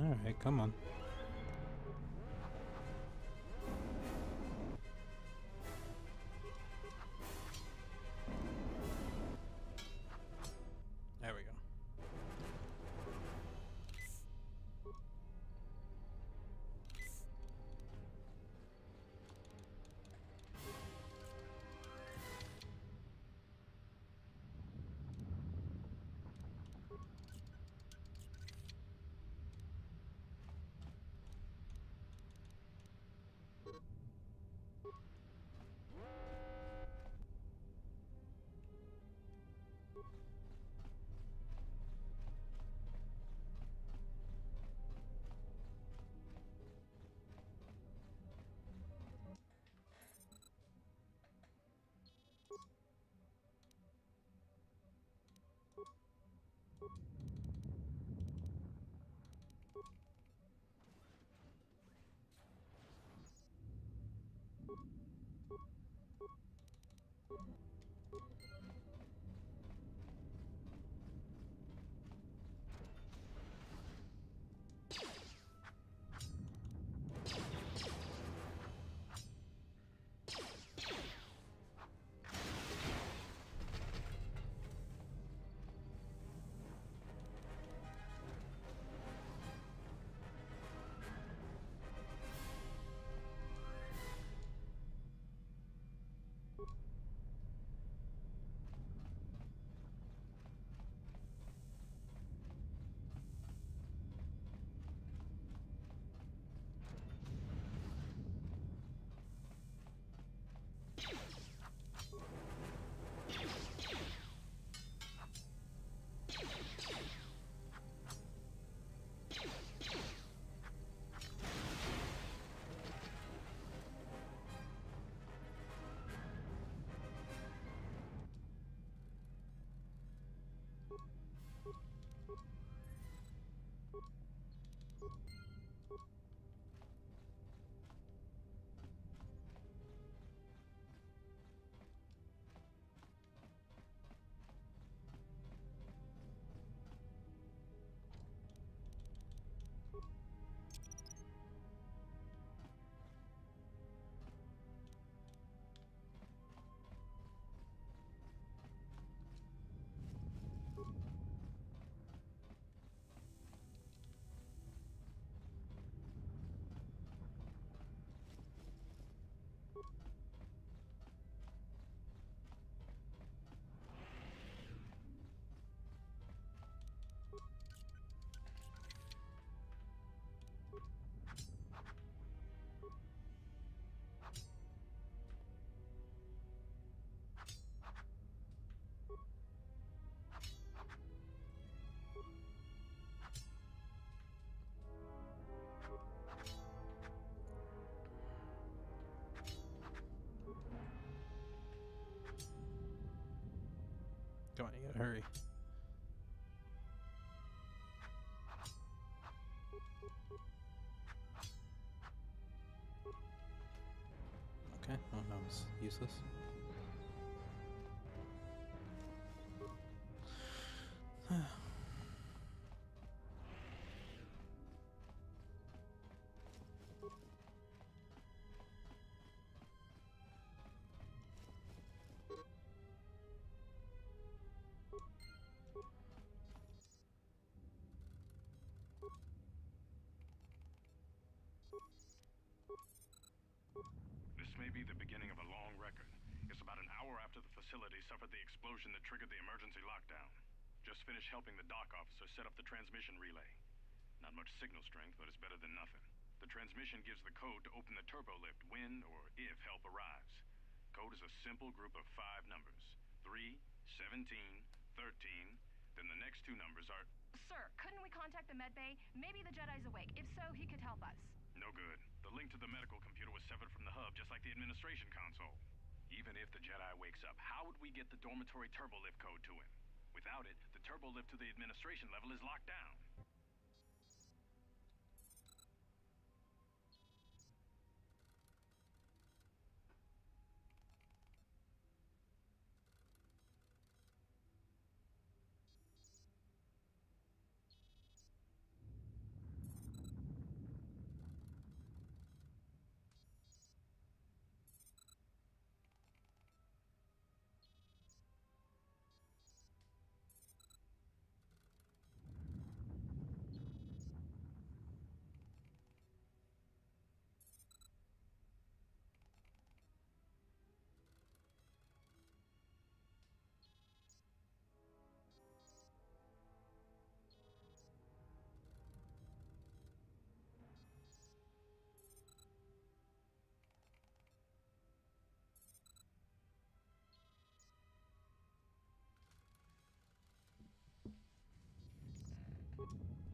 Alright, come on. There we go. gotta hurry. Okay, oh, that was useless. This may be the beginning of a long record. It's about an hour after the facility suffered the explosion that triggered the emergency lockdown. Just finished helping the dock officer set up the transmission relay. Not much signal strength, but it's better than nothing. The transmission gives the code to open the turbo lift when or if help arrives. Code is a simple group of 5 numbers. 3, 17, 13. Then the next 2 numbers are... Sir, couldn't we contact the med bay? Maybe the Jedi's awake. If so, he could help us. No good. The link to the medical computer was severed from the hub, just like the administration console. Even if the Jedi wakes up, how would we get the dormitory turbo lift code to him? Without it, the turbo lift to the administration level is locked down.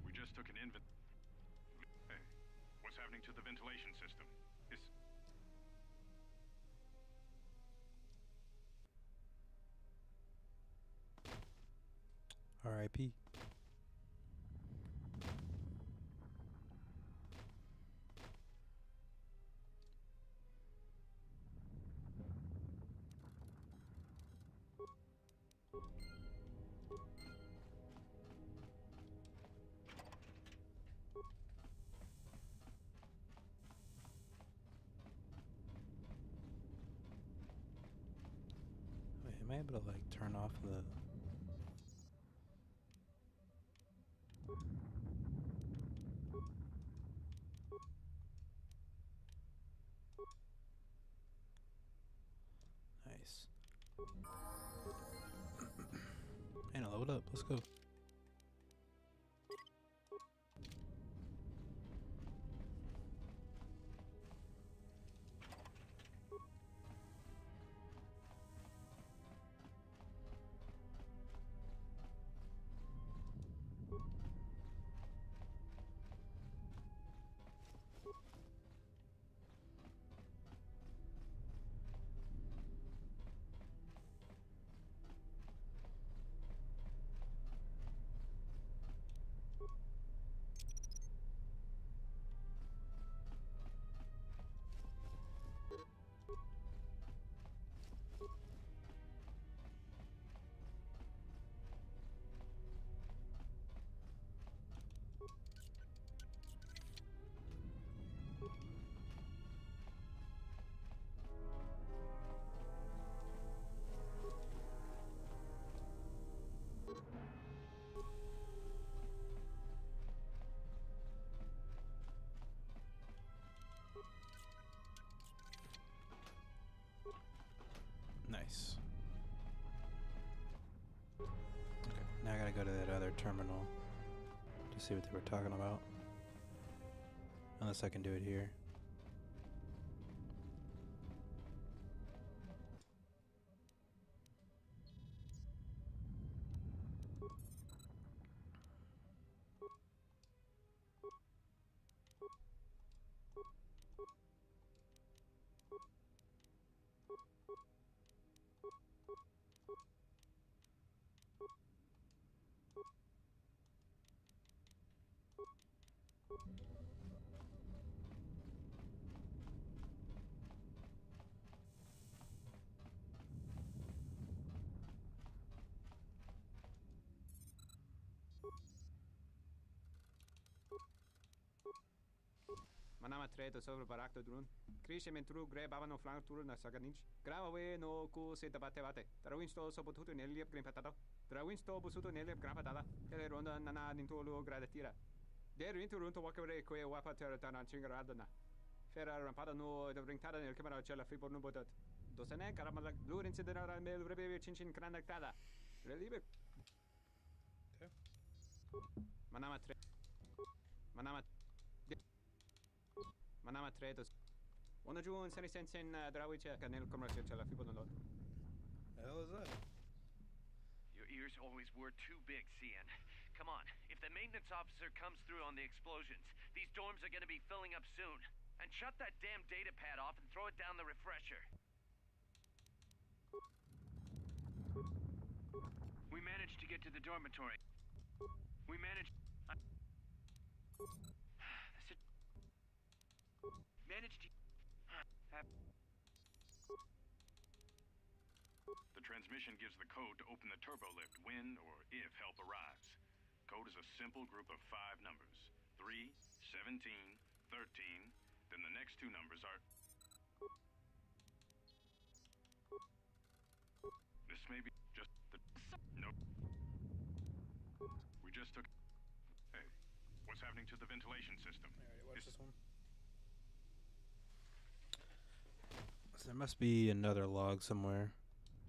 We just took an Hey, what's happening to the ventilation system? R.I.P. Wait, am I able to like turn off the... Nice. And load up. Let's go. Nice. Okay, now I gotta go to that other terminal to see what they were talking about. Unless I can do it here. Manama treto sobre barakto drun. Krishe mentru gre babano flang turu na saganich. Gravawe no ku se tabate bate. Trawinsto so potuto neliep green patata. Trawinsto busuto neliep gran patata. Tele ronda nana nintolo gradatira. Der rintu runto wakere kwe wapa terra chingaradana. Ferra rampada no de ringtada nel camera cella fripo no botat. Dosene caramala blur incidera mel rebe chinchin cranactada. Relieve. Okay. Manama tre. Manama tretos. Una giun seni sensen drawice canel commercial cella fripo no lot. The hell is that? Your ears always were too big, CN. Come on, if the maintenance officer comes through on the explosions, these dorms are gonna be filling up soon. And shut that damn data pad off and throw it down the refresher. We managed to get to the dormitory. We managed... managed to... The transmission gives the code to open the turbo lift when or if help arrives. Code is a simple group of 5 numbers. 3, 17, 13, then the next 2 numbers are... This may be just the... Nope. We just took... Hey, what's happening to the ventilation system? Alright, watch this one. So there must be another log somewhere.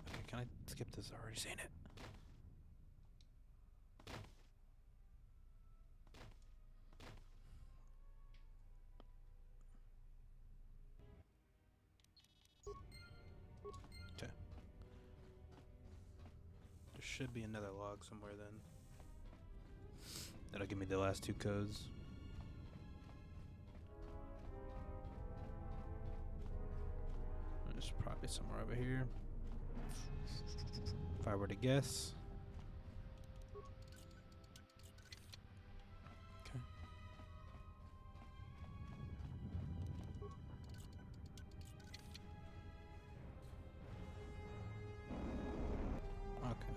Okay, can I skip this? I've already seen it. Okay. There should be another log somewhere then. That'll give me the last 2 codes. There's probably somewhere over here. If I were to guess. Okay. Okay.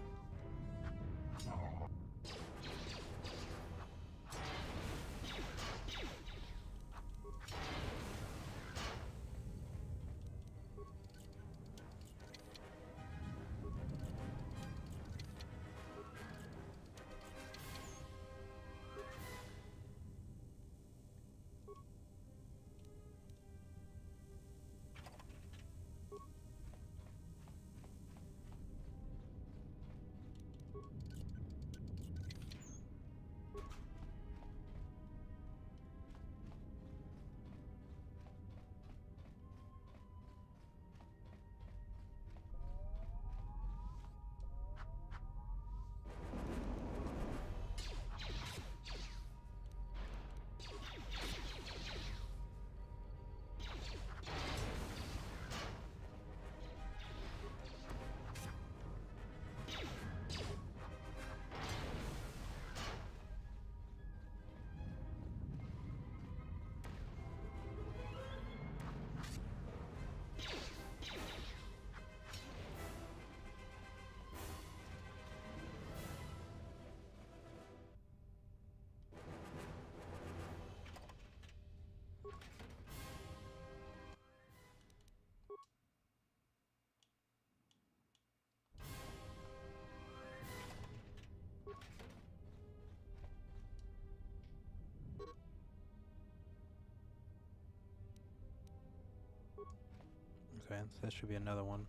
Okay, so that should be another one.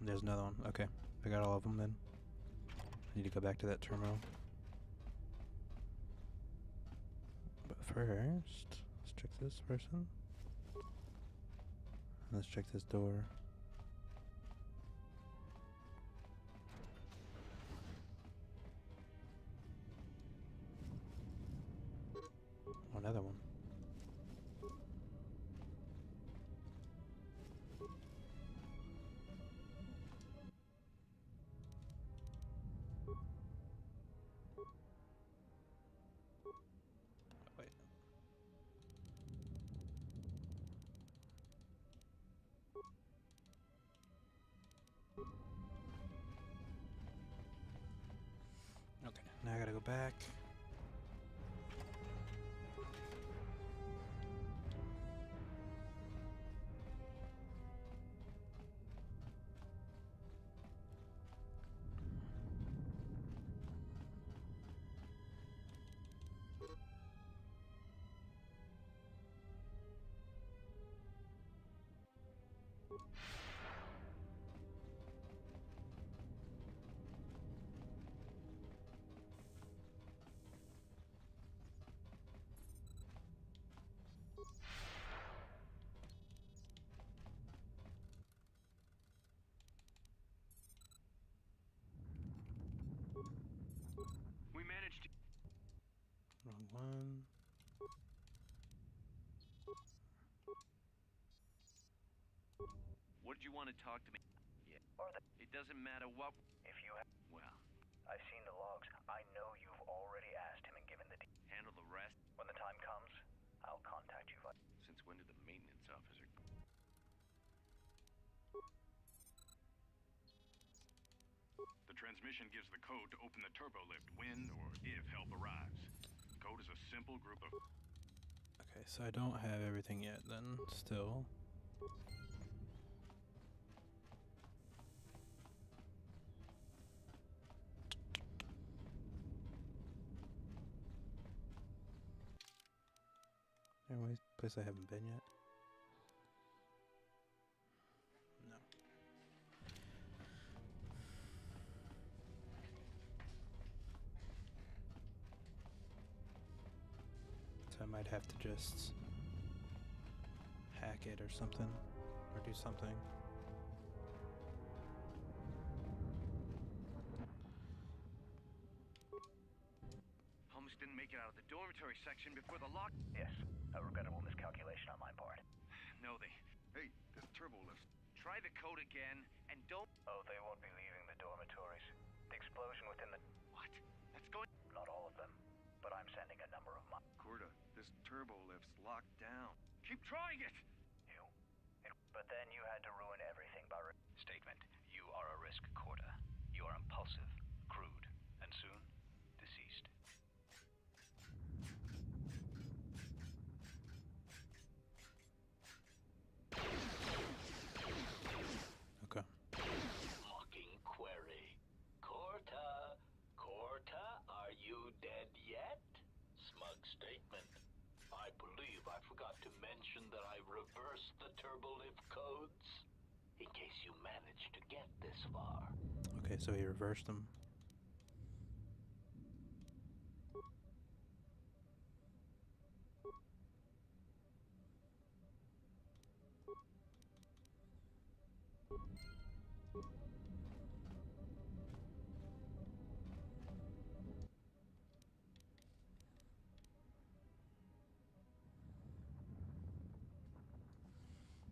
There's another one. Okay, I got all of them then. I need to go back to that terminal. But first, let's check this person. Let's check this door. Another one. Wait. back. We managed to... Wrong one. What did you want to talk to me? Yeah. It doesn't matter what... If you have... Well, I've seen the logs. I know you've already asked him and given the... handle the rest. When the time comes, I'll contact you via... Since when did the maintenance officer... The transmission gives the code to open the turbo lift when or if help arrives. The code is a simple group of... Okay, so I don't have everything yet then, still. Anyways, place I haven't been yet. No. So I might have to just hack it or something, or do something. Holmes didn't make it out of the dormitory section before the lock... Yes, a regrettable miscalculation on my part. No, they... Hey, this turbo lift. Try the code again, and don't... Oh, they won't be leaving the dormitories. The explosion within the... What? That's going... Not all of them, but I'm sending a number of my... Corda, this turbo lift's locked down. Keep trying it! But then you had to ruin everything by... Statement. You are a risk, Corda. You are impulsive, crude, and soon, deceased. Okay. Mocking query. Corta, are you dead yet? Smug statement. I believe I forgot to mention that I reversed the turbolift codes. In case you managed to get this far. Okay, so he reversed them.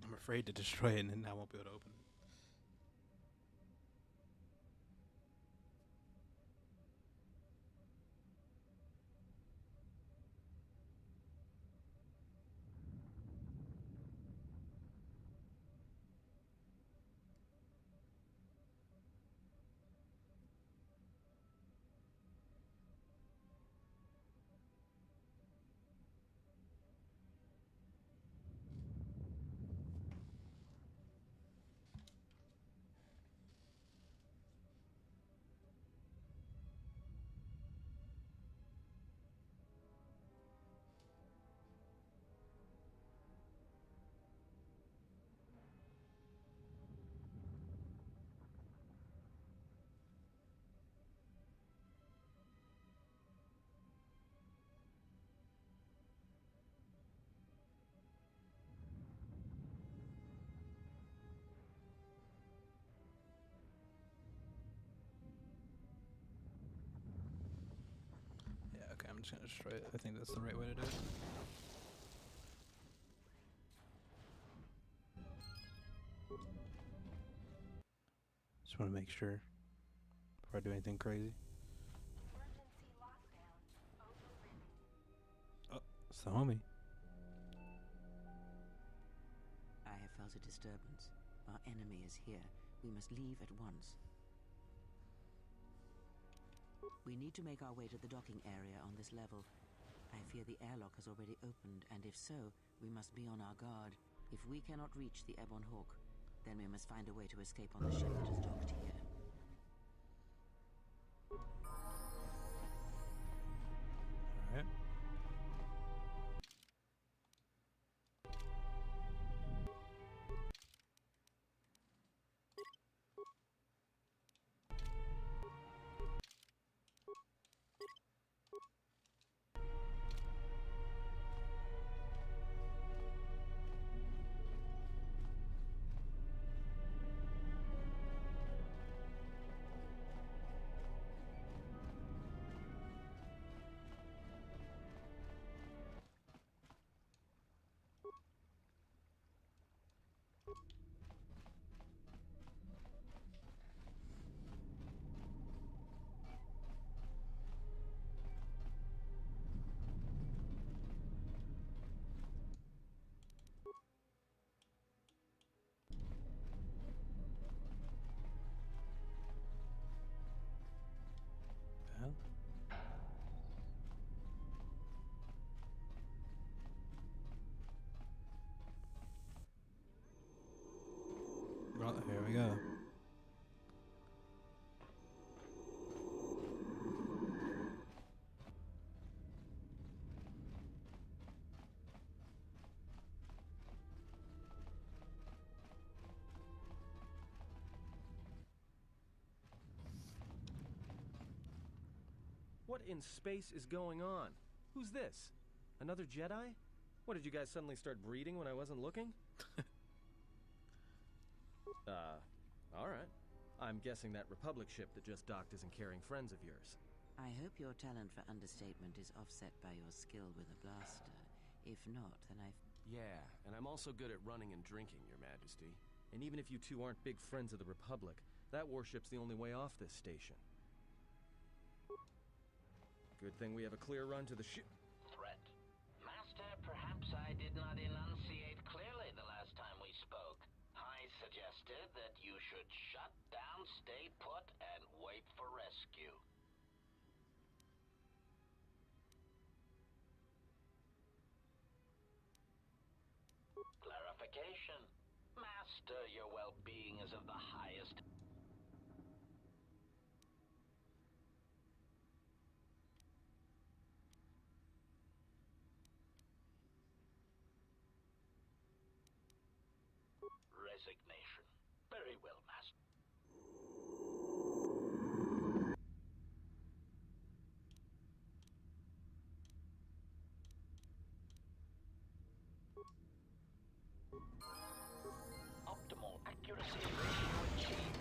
I'm afraid to destroy it and then I won't be able to open it. Okay, I'm just gonna destroy it. I think that's the right way to do it. Just want to make sure before I do anything crazy. Emergency lockdown overridden. Oh, it's the homie. I have felt a disturbance. Our enemy is here. We must leave at once. We need to make our way to the docking area on this level. I fear the airlock has already opened, and if so, we must be on our guard. If we cannot reach the Ebon Hawk, then we must find a way to escape on the ship that is docked here. Alright. Well. Well, here we go. What in space is going on? Who's this? Another Jedi? What, did you guys suddenly start breeding when I wasn't looking? Alright. I'm guessing that Republic ship that just docked isn't carrying friends of yours. I hope your talent for understatement is offset by your skill with a blaster. If not, then Yeah, and I'm also good at running and drinking, Your Majesty. And even if you two aren't big friends of the Republic, that warship's the only way off this station. Good thing we have a clear run to the ship. Threat. Master, perhaps I did not enunciate clearly the last time we spoke. I suggested that you should shut down, stay put, and wait for rescue. Clarification. Master, your well-being is of the highest. Resignation. Very well, Master. Optimal accuracy ratio achieved.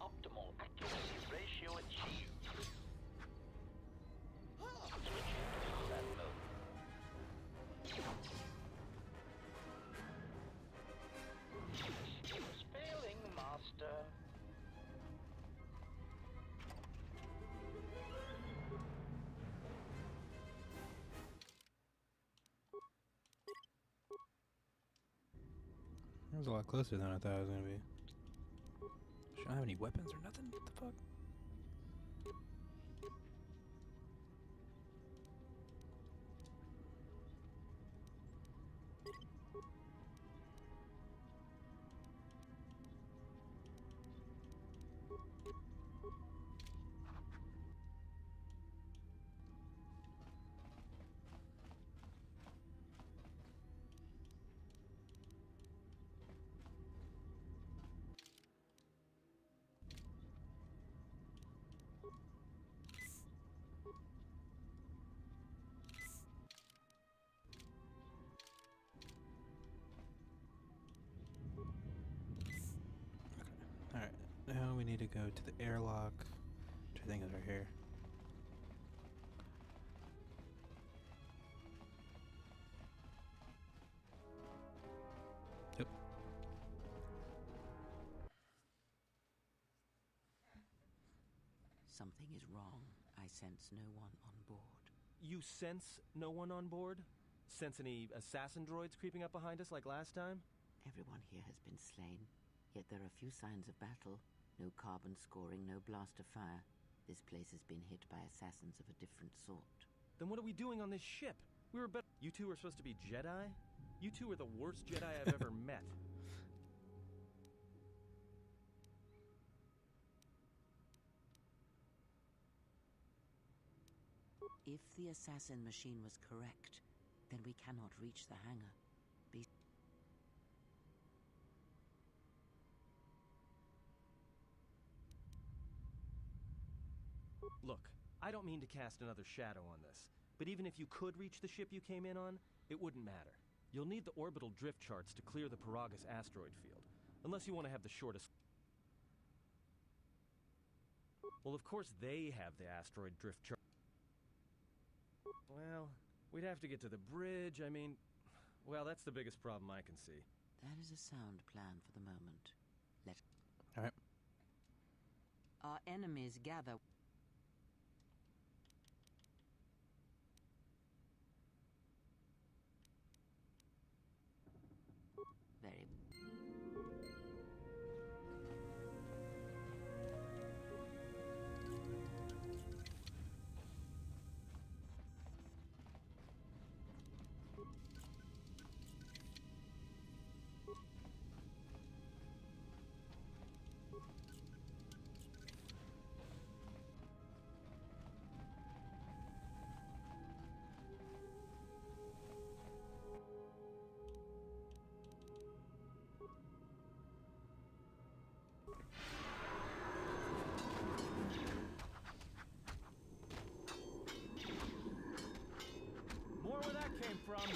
Optimal accuracy ratio achieved. Switching to combat mode. Systems failing, Master. That was a lot closer than I thought it was gonna be. She don't have any weapons or nothing? What the fuck? need to go to the airlock, which I think is right here. Yep. Something is wrong. I sense no one on board. You sense no one on board? Sense any assassin droids creeping up behind us like last time? Everyone here has been slain, yet there are few signs of battle. No carbon scoring, no blaster fire. This place has been hit by assassins of a different sort. Then what are we doing on this ship? We were better. You two are supposed to be Jedi? You two are the worst Jedi I've ever met. If the assassin machine was correct, then we cannot reach the hangar. Look, I don't mean to cast another shadow on this, but even if you could reach the ship you came in on, it wouldn't matter. You'll need the orbital drift charts to clear the Paragus asteroid field, unless you want to have the shortest... Well, of course they have the asteroid drift chart. Well, we'd have to get to the bridge, I mean... Well, that's the biggest problem I can see. That is a sound plan for the moment. Alright. Our enemies gather... Very... More where that came from.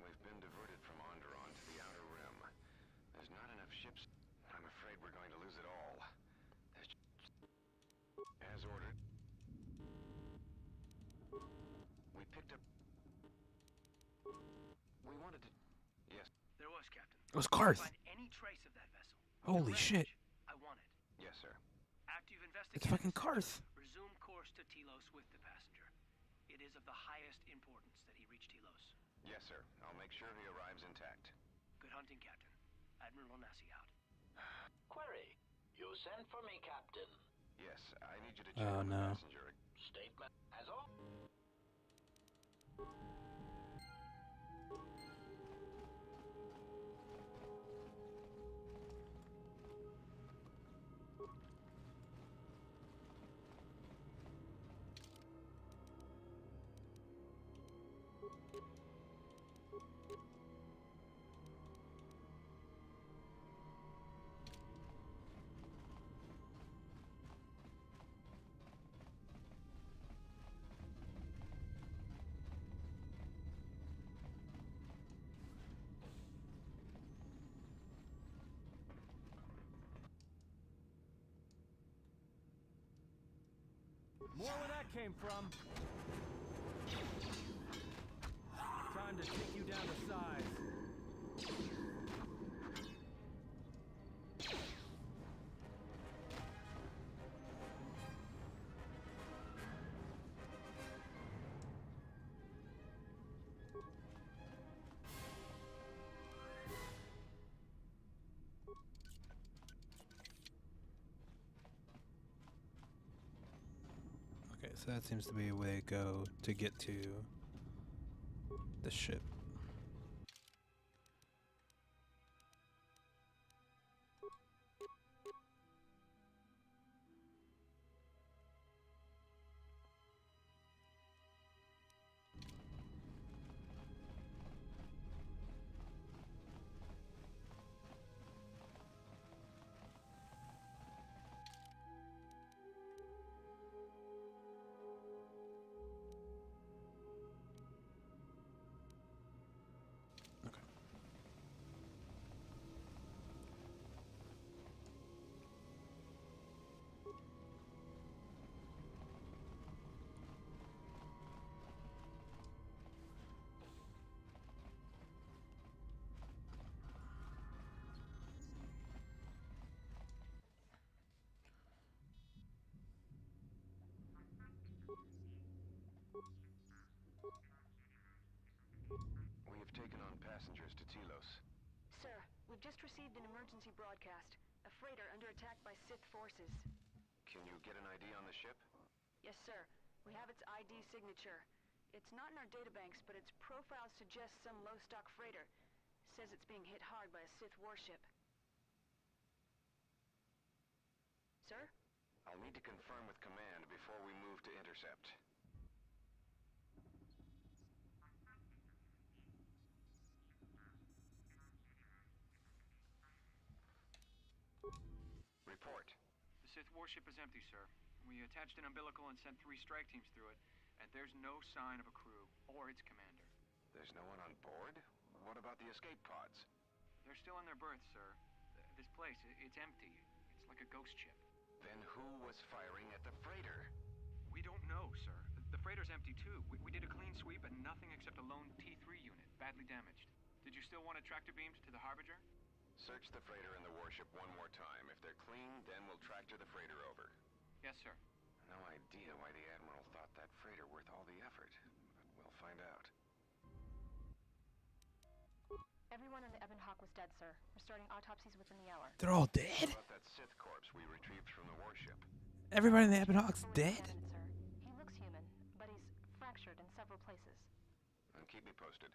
We've been diverted from Onderon to the Outer Rim. There's not enough ships. I'm afraid we're going to lose it all. As ordered. We picked up... We wanted to... Yes. There was, Captain. It was Karth. Find any trace of that vessel. Holy shit. I want it. Yes, sir. After you've investigated... It's fucking the Karth. system, resume course to Telos with the passenger. It is of the highest importance that he reach Telos. Yes, sir. I'll make sure he arrives intact. Good hunting, Captain. Admiral Onasi out. Query. You sent for me, Captain. Yes, I need you to check Oh, on the no. passenger. Statement as all. More where that came from. Time to take you down to size. Okay, so that seems to be a way to go to get to the ship. We've just received an emergency broadcast. A freighter under attack by Sith forces. Can you get an ID on the ship? Yes, sir. We have its ID signature. It's not in our databanks, but its profile suggests some low-stock freighter. Says it's being hit hard by a Sith warship. Sir? I'll need to confirm with command before we move to intercept. Report. The Sith warship is empty, sir. We attached an umbilical and sent 3 strike teams through it, and there's no sign of a crew or its commander. There's no one on board? What about the escape pods? They're still in their berths, sir. This place, it's empty. It's like a ghost ship. Then who was firing at the freighter? We don't know, sir. The freighter's empty, too. We did a clean sweep and nothing except a lone T3 unit, badly damaged. Did you still want a tractor beam to the Harbinger? Search the freighter and the warship one more time. If they're clean, then we'll tractor the freighter over. Yes, sir. No idea why the Admiral thought that freighter worth all the effort, but we'll find out. Everyone in the Ebon Hawk was dead, sir. We're starting autopsies within the hour. They're all dead? What about that Sith corpse we retrieved from the warship? Everybody in the Ebon Hawk's dead? Sir. He looks human, but he's fractured in several places. And keep me posted.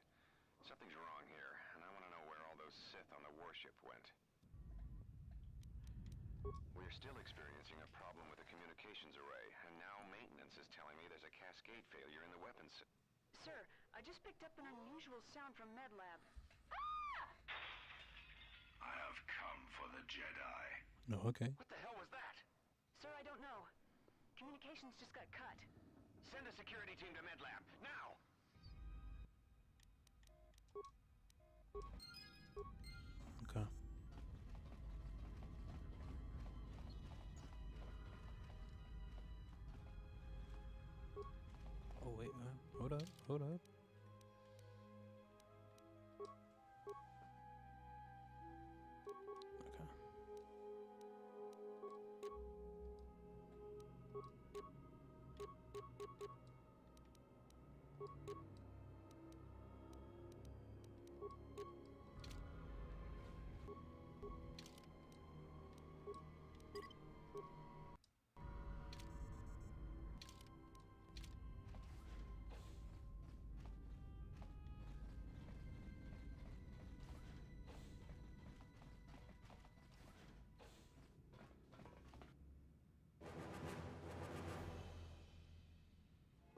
Something's wrong here, and I want to know where all those Sith on the warship went. We're still experiencing a problem with the communications array, and now maintenance is telling me there's a cascade failure in the weapons. Sir, I just picked up an unusual sound from MedLab. I have come for the Jedi. No, okay. What the hell was that? Sir, I don't know. Communications just got cut. Send a security team to MedLab, now! Okay. Oh, wait, hold up, hold up.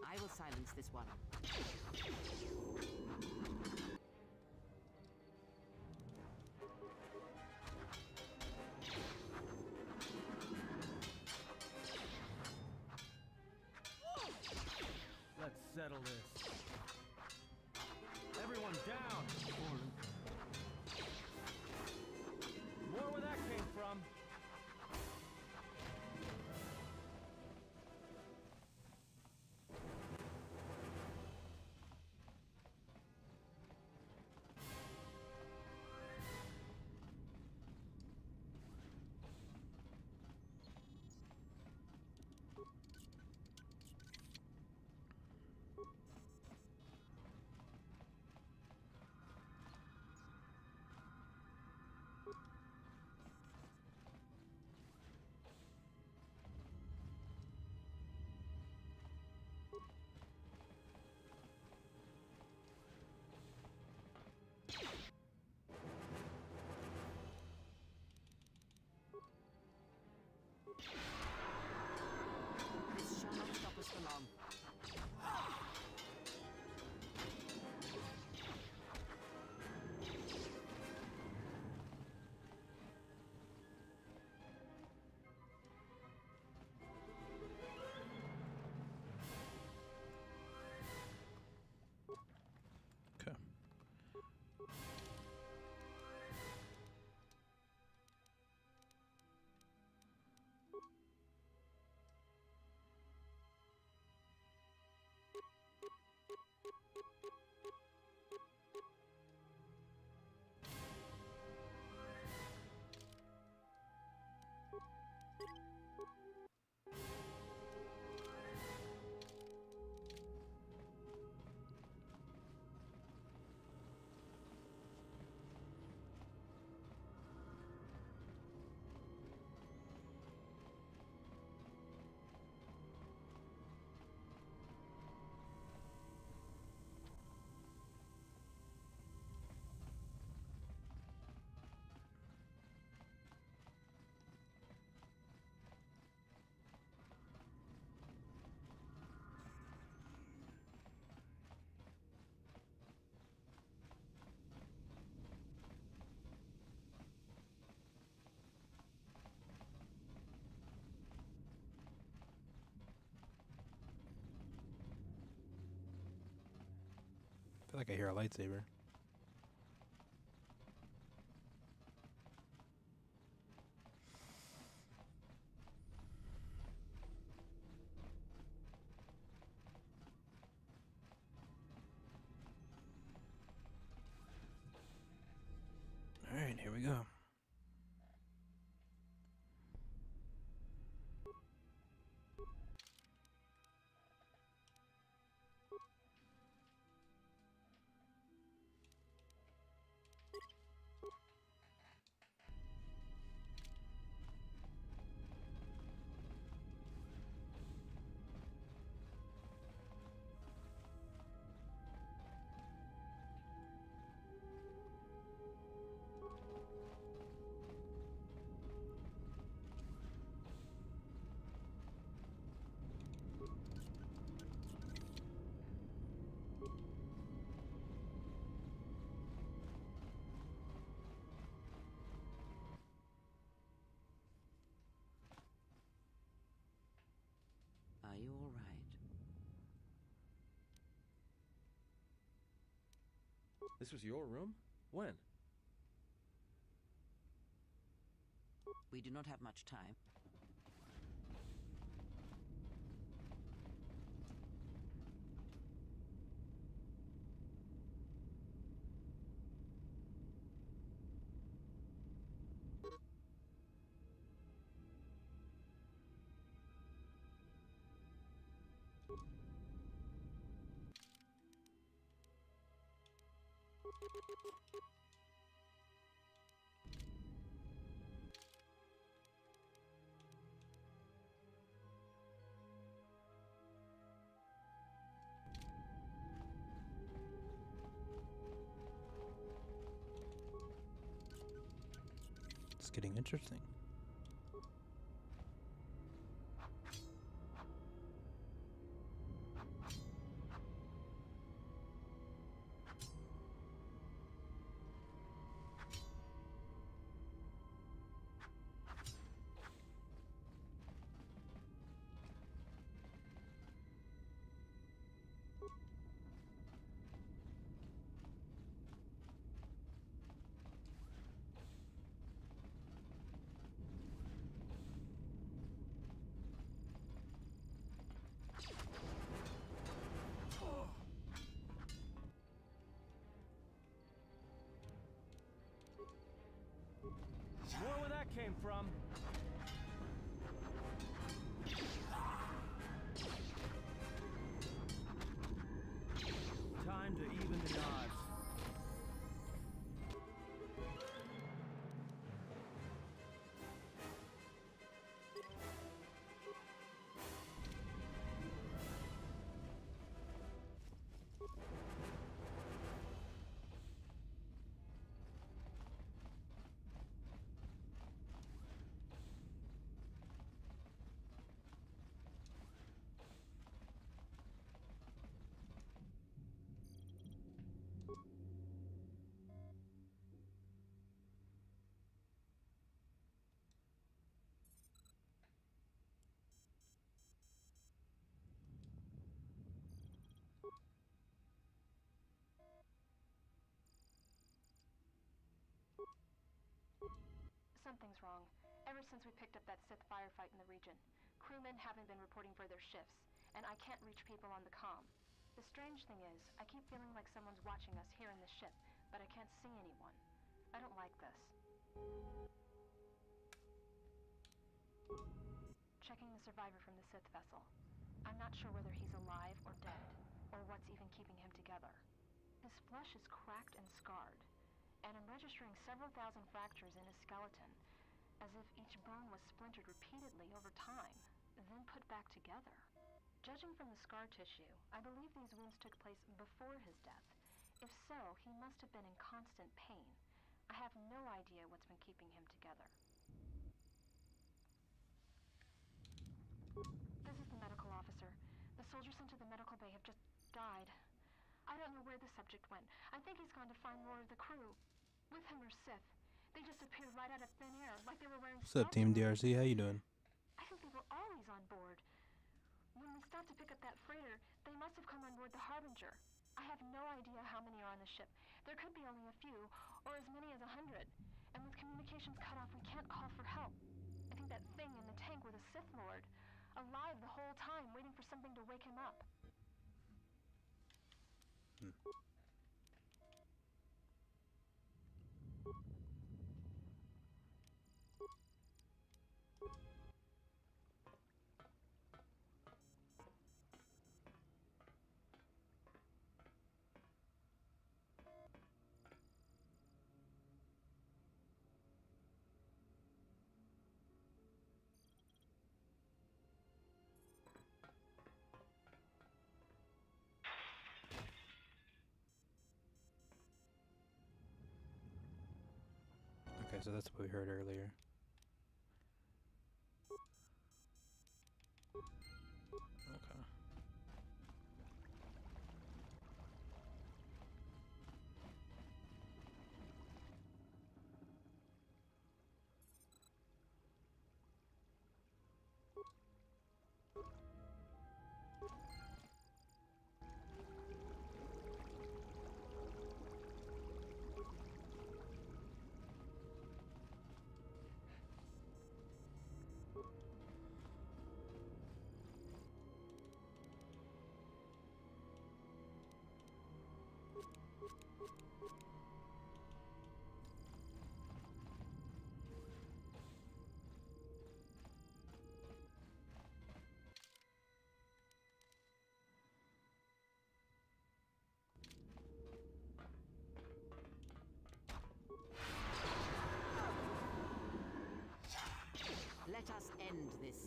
I will silence this one. Let's settle this. Everyone down! More where that came from. feel like I hear a lightsaber. Alright, here we go. Are you all right? This was your room? When? We do not have much time. It's getting interesting. More where that came from. Time to even the odds. Something's wrong. Ever since we picked up that Sith firefight in the region, crewmen haven't been reporting for their shifts, and I can't reach people on the comm. The strange thing is, I keep feeling like someone's watching us here in the ship, but I can't see anyone. I don't like this. Checking the survivor from the Sith vessel. I'm not sure whether he's alive or dead, or what's even keeping him together. His flesh is cracked and scarred, and I'm registering several thousand fractures in his skeleton, as if each bone was splintered repeatedly over time, then put back together. Judging from the scar tissue, I believe these wounds took place before his death. If so, he must have been in constant pain. I have no idea what's been keeping him together. This is the medical officer. The soldiers sent to the medical bay have just died. I don't know where the subject went. I think he's gone to find more of the crew. With him are Sith. They just appeared right out of thin air, like they were wearing What's up, Team DRC? How you doing? I think they were always on board. When we stopped to pick up that freighter, they must have come on board the Harbinger. I have no idea how many are on the ship. There could be only a few, or as many as 100. And with communications cut off, we can't call for help. I think that thing in the tank was a Sith Lord. Alive the whole time, waiting for something to wake him up. Okay, so that's what we heard earlier. Okay. Let us end this.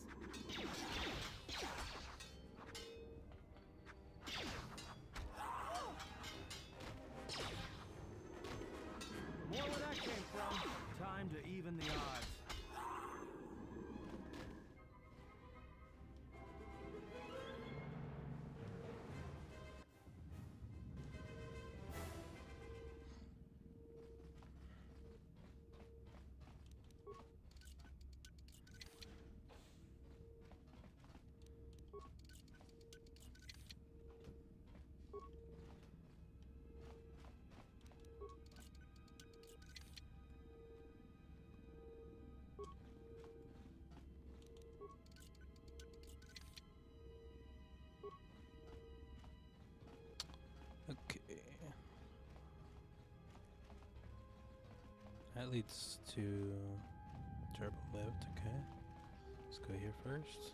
More where that came from. Time to even the odds. Okay. That leads to turbo lift, okay. Let's go here first.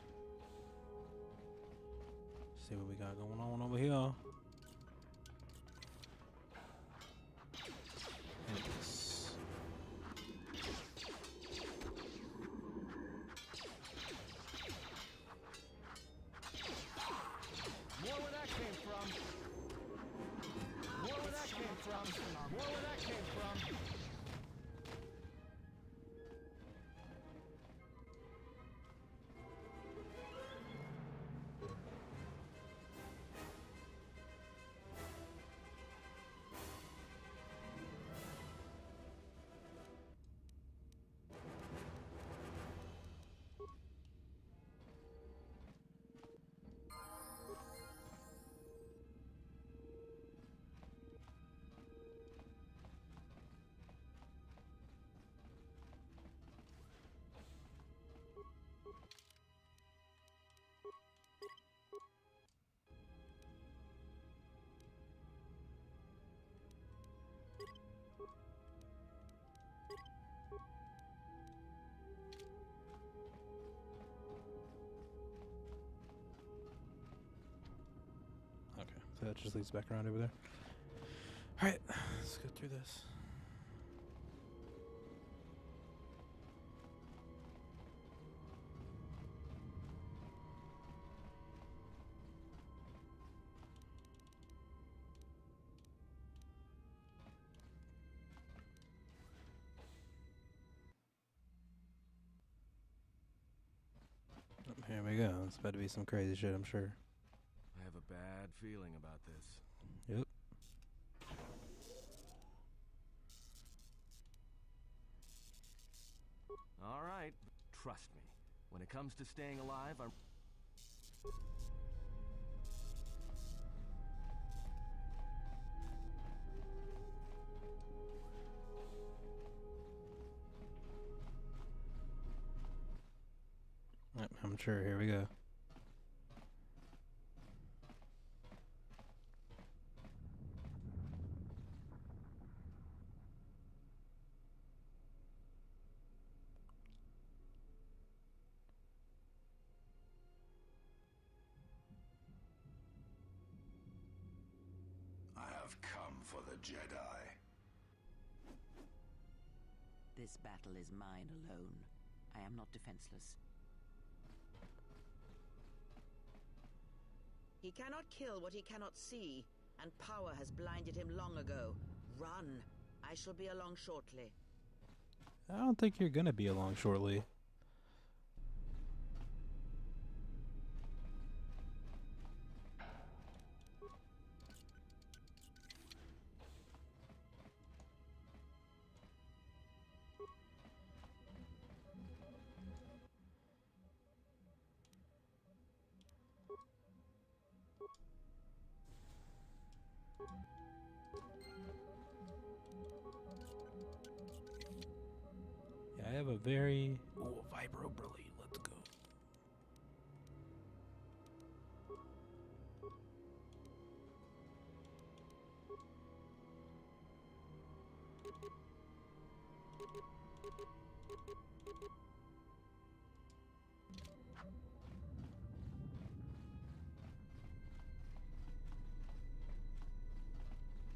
See what we got going on over here. Yes. More where that came from. More where that came from. More where that came from. Okay, so that just leads back around over there. Alright, let's go through this. Here we go. It's about to be some crazy shit, I'm sure. I have a bad feeling about this. Yep. All right, trust me. When it comes to staying alive, I'm... I'm sure. Here we go. I have come for the Jedi. This battle is mine alone. I am not defenseless. He cannot kill what he cannot see, and power has blinded him long ago. Run. I shall be along shortly. I don't think you're gonna be along shortly. Yeah, I have a very vibro brilliant. Let's go.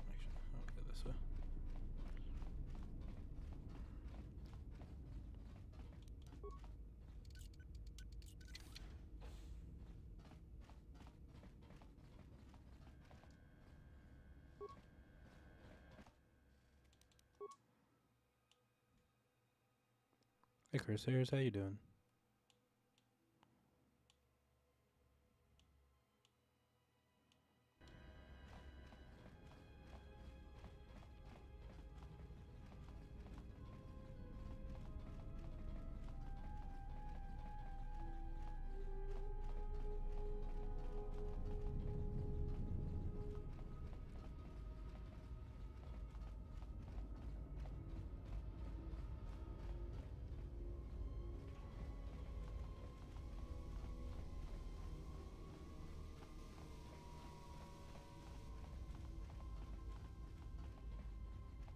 Actually, I'll go this way. Hey, Chris, how you doing?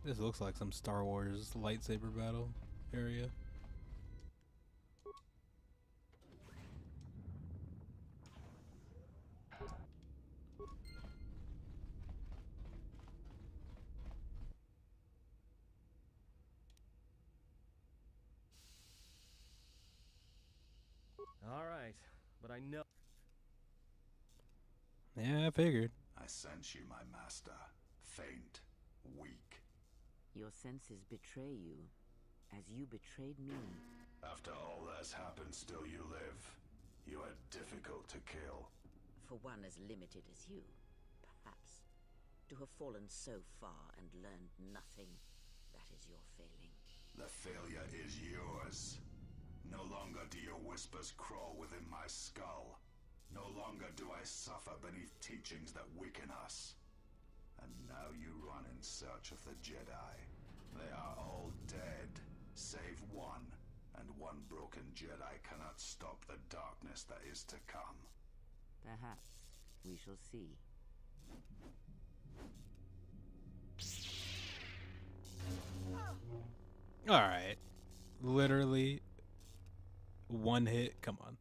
This looks like some Star Wars lightsaber battle area. All right, but I know. Yeah, I figured. I sense you, my master. Faint, weak. Your senses betray you, as you betrayed me. After all that's happened, still you live. You are difficult to kill. For one as limited as you, perhaps. To have fallen so far and learned nothing, that is your failing. The failure is yours. No longer do your whispers crawl within my skull. No longer do I suffer beneath teachings that weaken us. And now you run in search of the Jedi. They are all dead, save one. And one broken Jedi cannot stop the darkness that is to come. Perhaps we shall see. Alright. Literally one hit. Come on.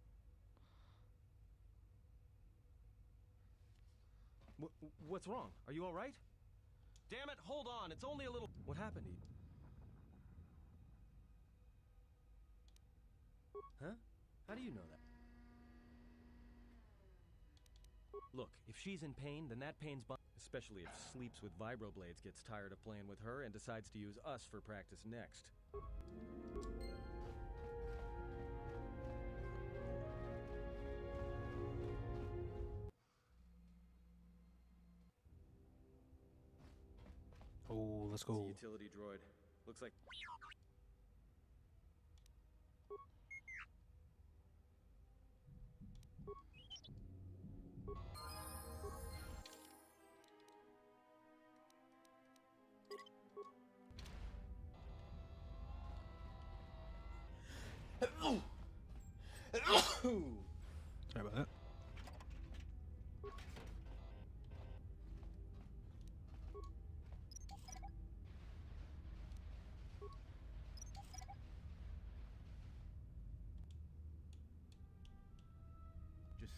What's wrong? Are you all right? Damn it, hold on. It's only a little... What happened to you? Huh? How do you know that? Look, if she's in pain, then that pain's... Especially if Sleeps with Vibroblades gets tired of playing with her and decides to use us for practice next. Oh, let's go. It's a utility droid. Looks like...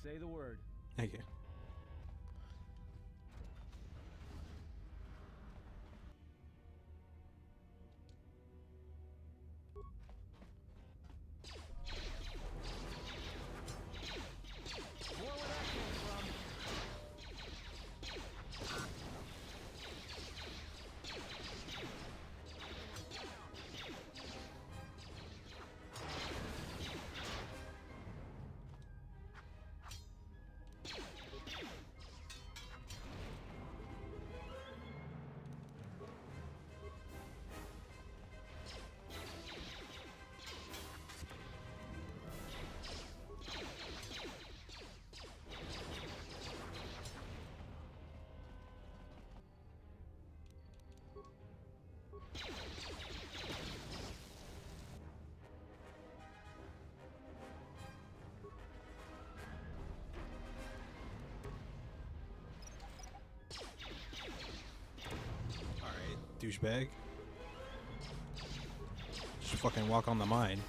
Say the word. Thank you. Douchebag. Just fucking walk on the mine.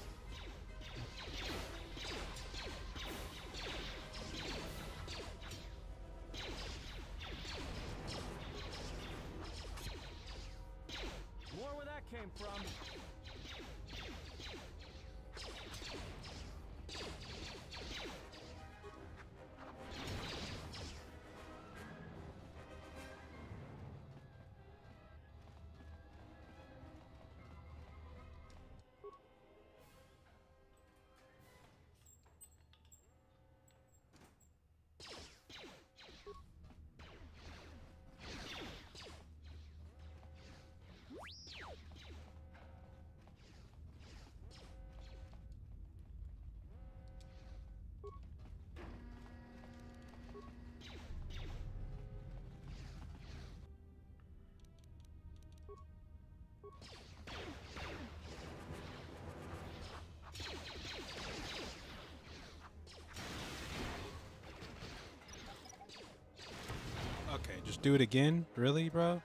More where that came from. Okay, just do it again? Really, bro?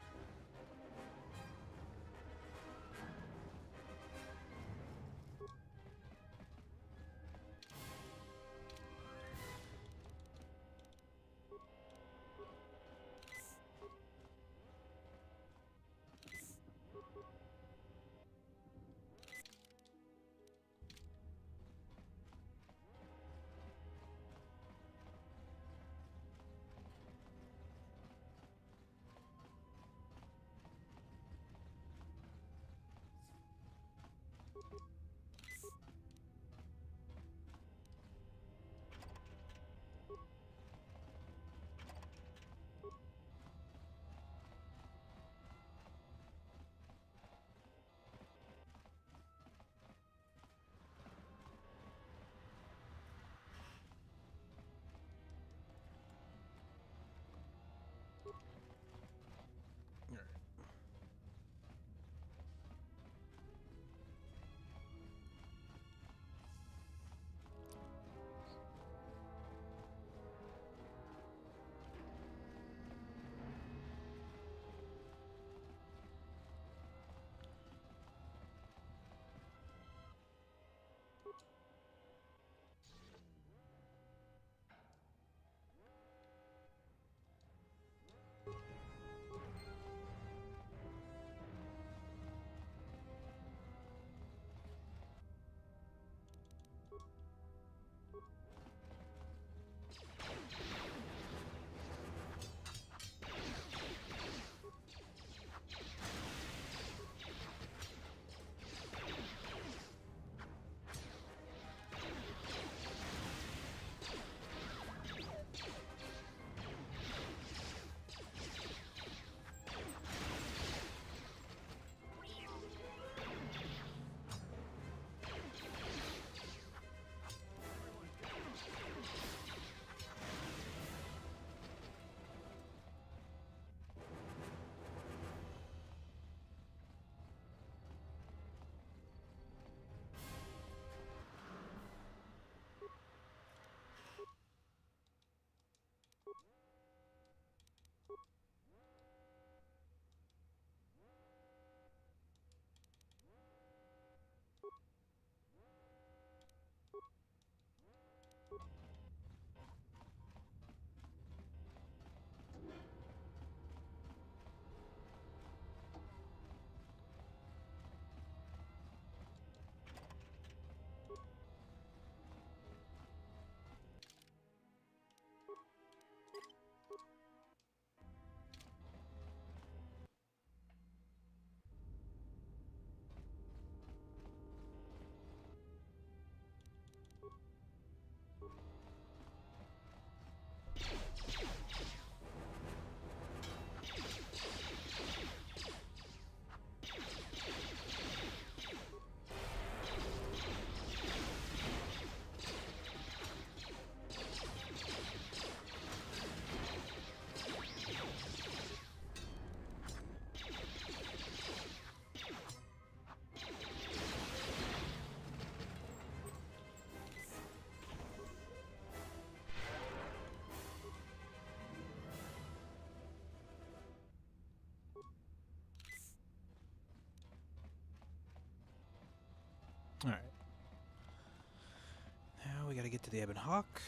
Alright. Now we gotta get to the Ebon Hawk.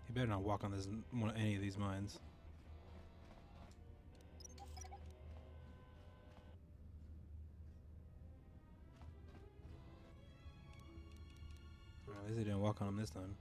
You better not walk on this any of these mines. At least he didn't walk on them this time.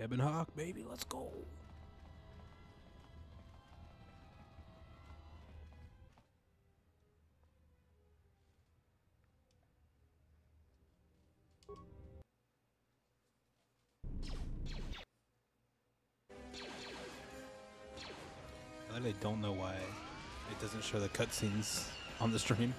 Ebon Hawk, baby, let's go. I really don't know why it doesn't show the cutscenes on the stream.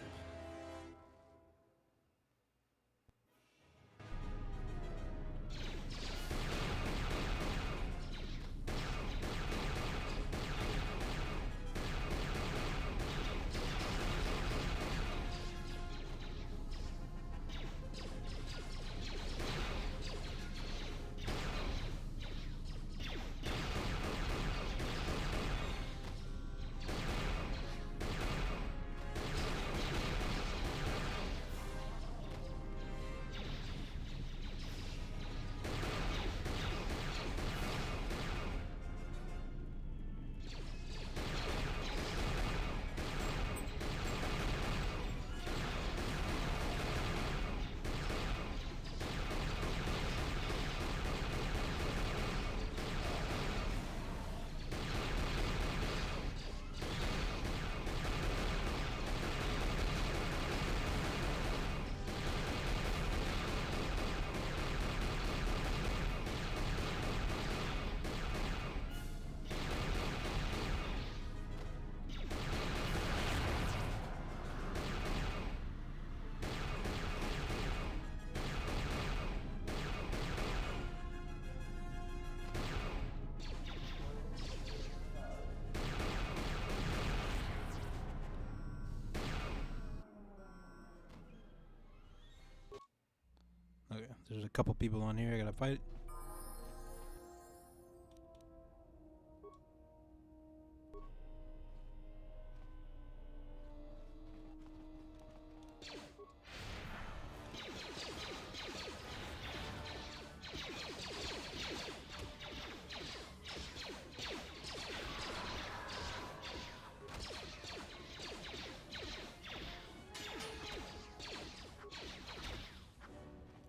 Okay, there's a couple people on here I gotta fight.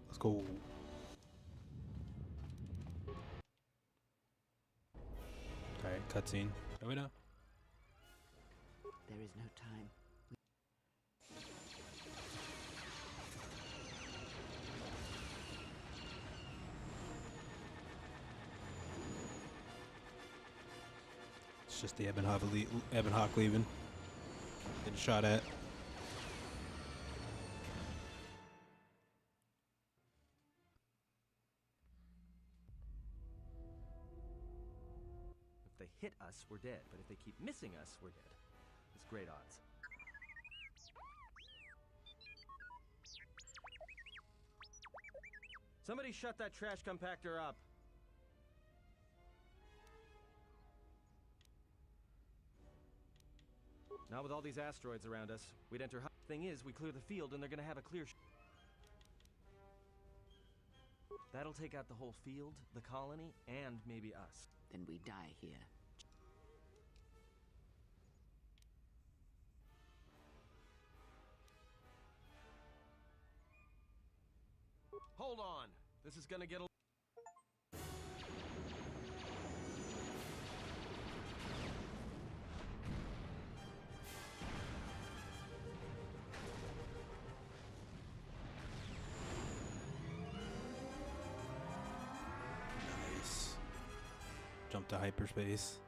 Let's go. Alright, cutscene. Oh, wait, no. There is no time. It's just the Ebon Hawk leaving. Getting shot at. If they hit us, we're dead. But if they keep missing us, we're dead. It's great odds. Somebody shut that trash compactor up. Not with all these asteroids around us. We'd enter. Thing is, we clear the field and they're gonna have a clear. That'll take out the whole field, the colony, and maybe us. Then we die here. Hold on. This is gonna get a. Nice. Jump to hyperspace.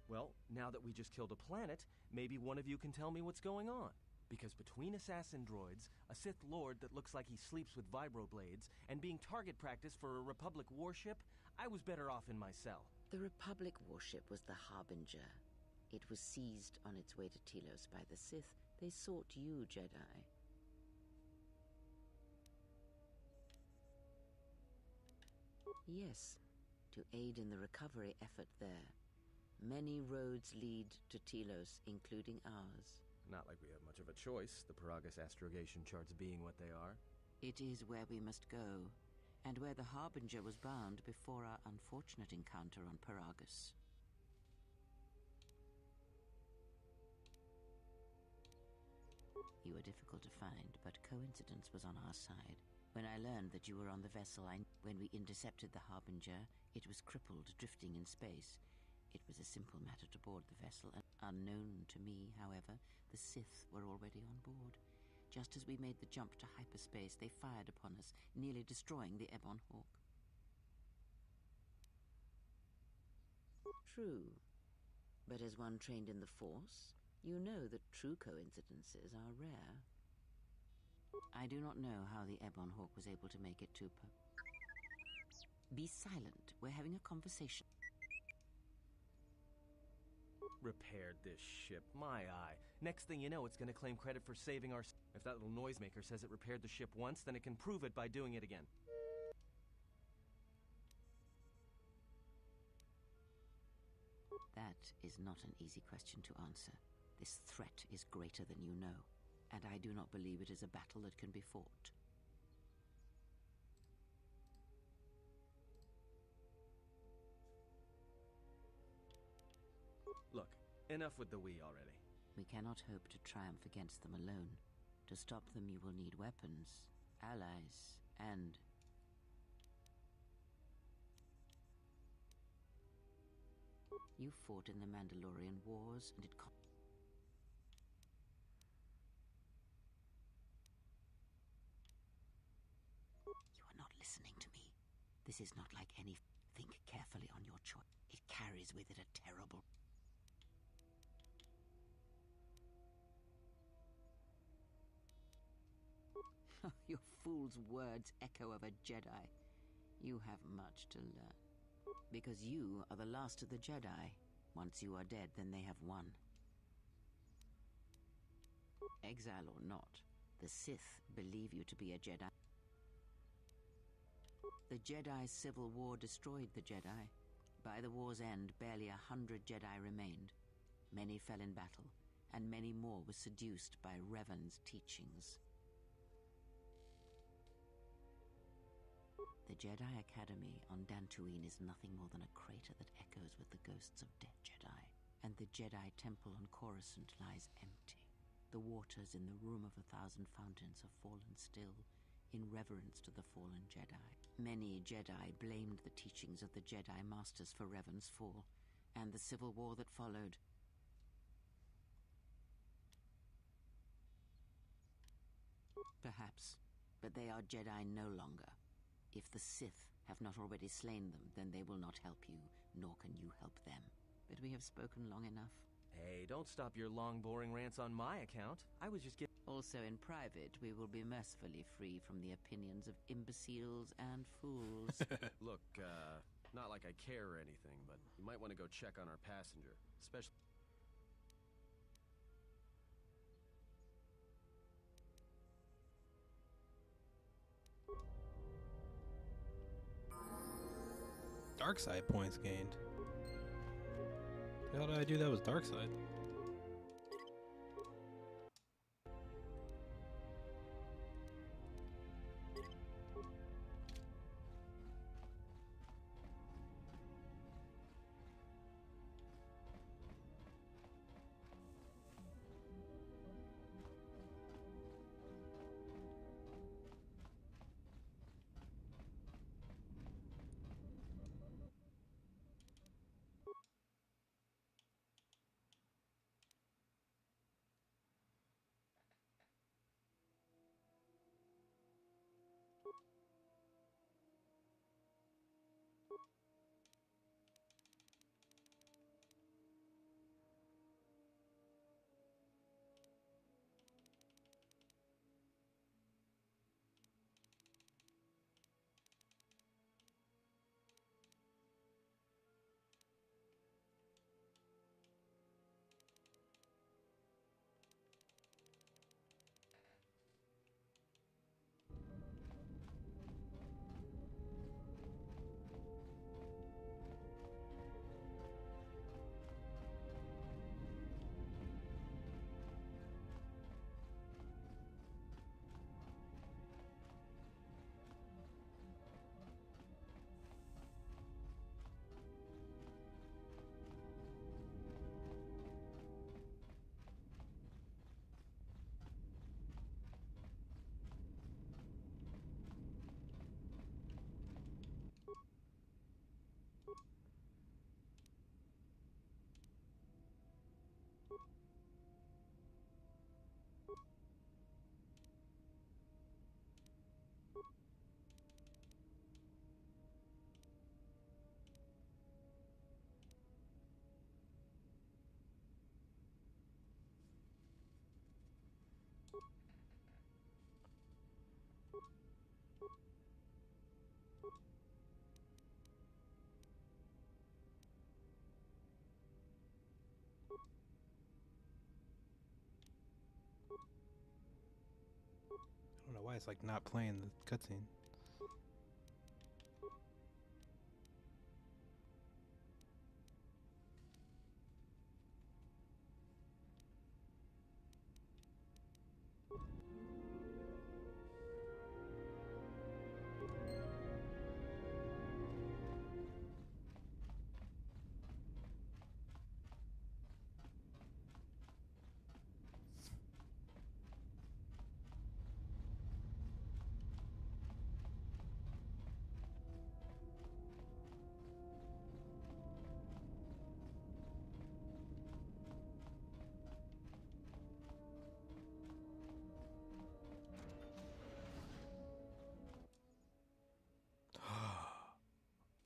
Well, now that we just killed a planet, maybe one of you can tell me what's going on. Because between assassin droids, a Sith Lord that looks like he sleeps with vibroblades, and being target practice for a Republic warship, I was better off in my cell. The Republic warship was the Harbinger. It was seized on its way to Telos by the Sith. They sought you, Jedi. Yes, to aid in the recovery effort there. Many roads lead to Telos, including ours. Not like we have much of a choice, the Paragus astrogation charts being what they are. It is where we must go, and where the Harbinger was bound before our unfortunate encounter on Paragus. You were difficult to find, but coincidence was on our side. When I learned that you were on the vessel, when we intercepted the Harbinger, it was crippled, drifting in space. It was a simple matter to board the vessel, and unknown to me, however, the Sith were already on board. Just as we made the jump to hyperspace, they fired upon us, nearly destroying the Ebon Hawk. True. But as one trained in the Force, you know that true coincidences are rare. I do not know how the Ebon Hawk was able to make it to Be silent. We're having a conversation. Repaired this ship. My eye. Next thing you know, it's gonna claim credit for saving our... If that little noisemaker says it repaired the ship once, then it can prove it by doing it again. That is not an easy question to answer. This threat is greater than you know, and I do not believe it is a battle that can be fought. Look, enough with the we already. We cannot hope to triumph against them alone. To stop them, you will need weapons, allies, and... You fought in the Mandalorian Wars, and it You are not listening to me. This is not like any... Think carefully on your choice. It carries with it a terrible... Your fool's words echo of a Jedi. You have much to learn. Because you are the last of the Jedi. Once you are dead, then they have won. Exile or not, the Sith believe you to be a Jedi. The Jedi's civil war destroyed the Jedi. By the war's end, barely 100 Jedi remained. Many fell in battle, and many more were seduced by Revan's teachings. The Jedi Academy on Dantooine is nothing more than a crater that echoes with the ghosts of dead Jedi, and the Jedi Temple on Coruscant lies empty. The waters in the Room of 1,000 Fountains have fallen still, in reverence to the fallen Jedi. Many Jedi blamed the teachings of the Jedi Masters for Revan's fall, and the civil war that followed. Perhaps, but they are Jedi no longer. If the Sith have not already slain them, then they will not help you, nor can you help them. But we have spoken long enough. Hey, don't stop your long, boring rants on my account. I was just Also in private, we will be mercifully free from the opinions of imbeciles and fools. Look, not like I care or anything, but you might want to go check on our passenger, especially... Dark side points gained. How did I do that with dark side? why it's like not playing the cutscene.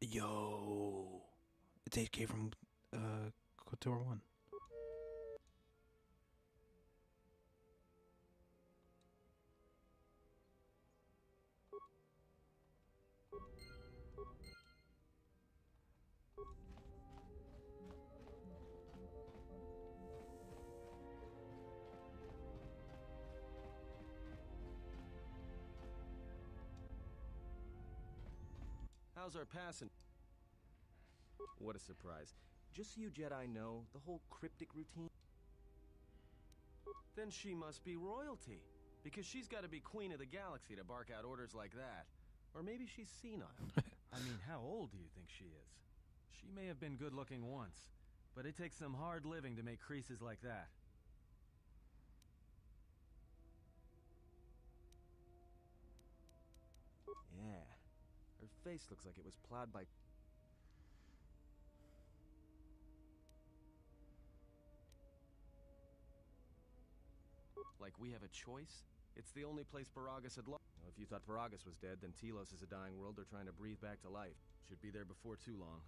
Yo, it's 8K from KOTOR 1. How's our passing? What a surprise. Just so you Jedi know, the whole cryptic routine... Then she must be royalty. Because she's got to be queen of the galaxy to bark out orders like that. Or maybe she's senile. I mean, how old do you think she is? She may have been good looking once, but it takes some hard living to make creases like that. Yeah. Her face looks like it was plowed by... Like we have a choice? It's the only place Paragus had lost. If you thought Paragus was dead, then Telos is a dying world they're trying to breathe back to life. Should be there before too long.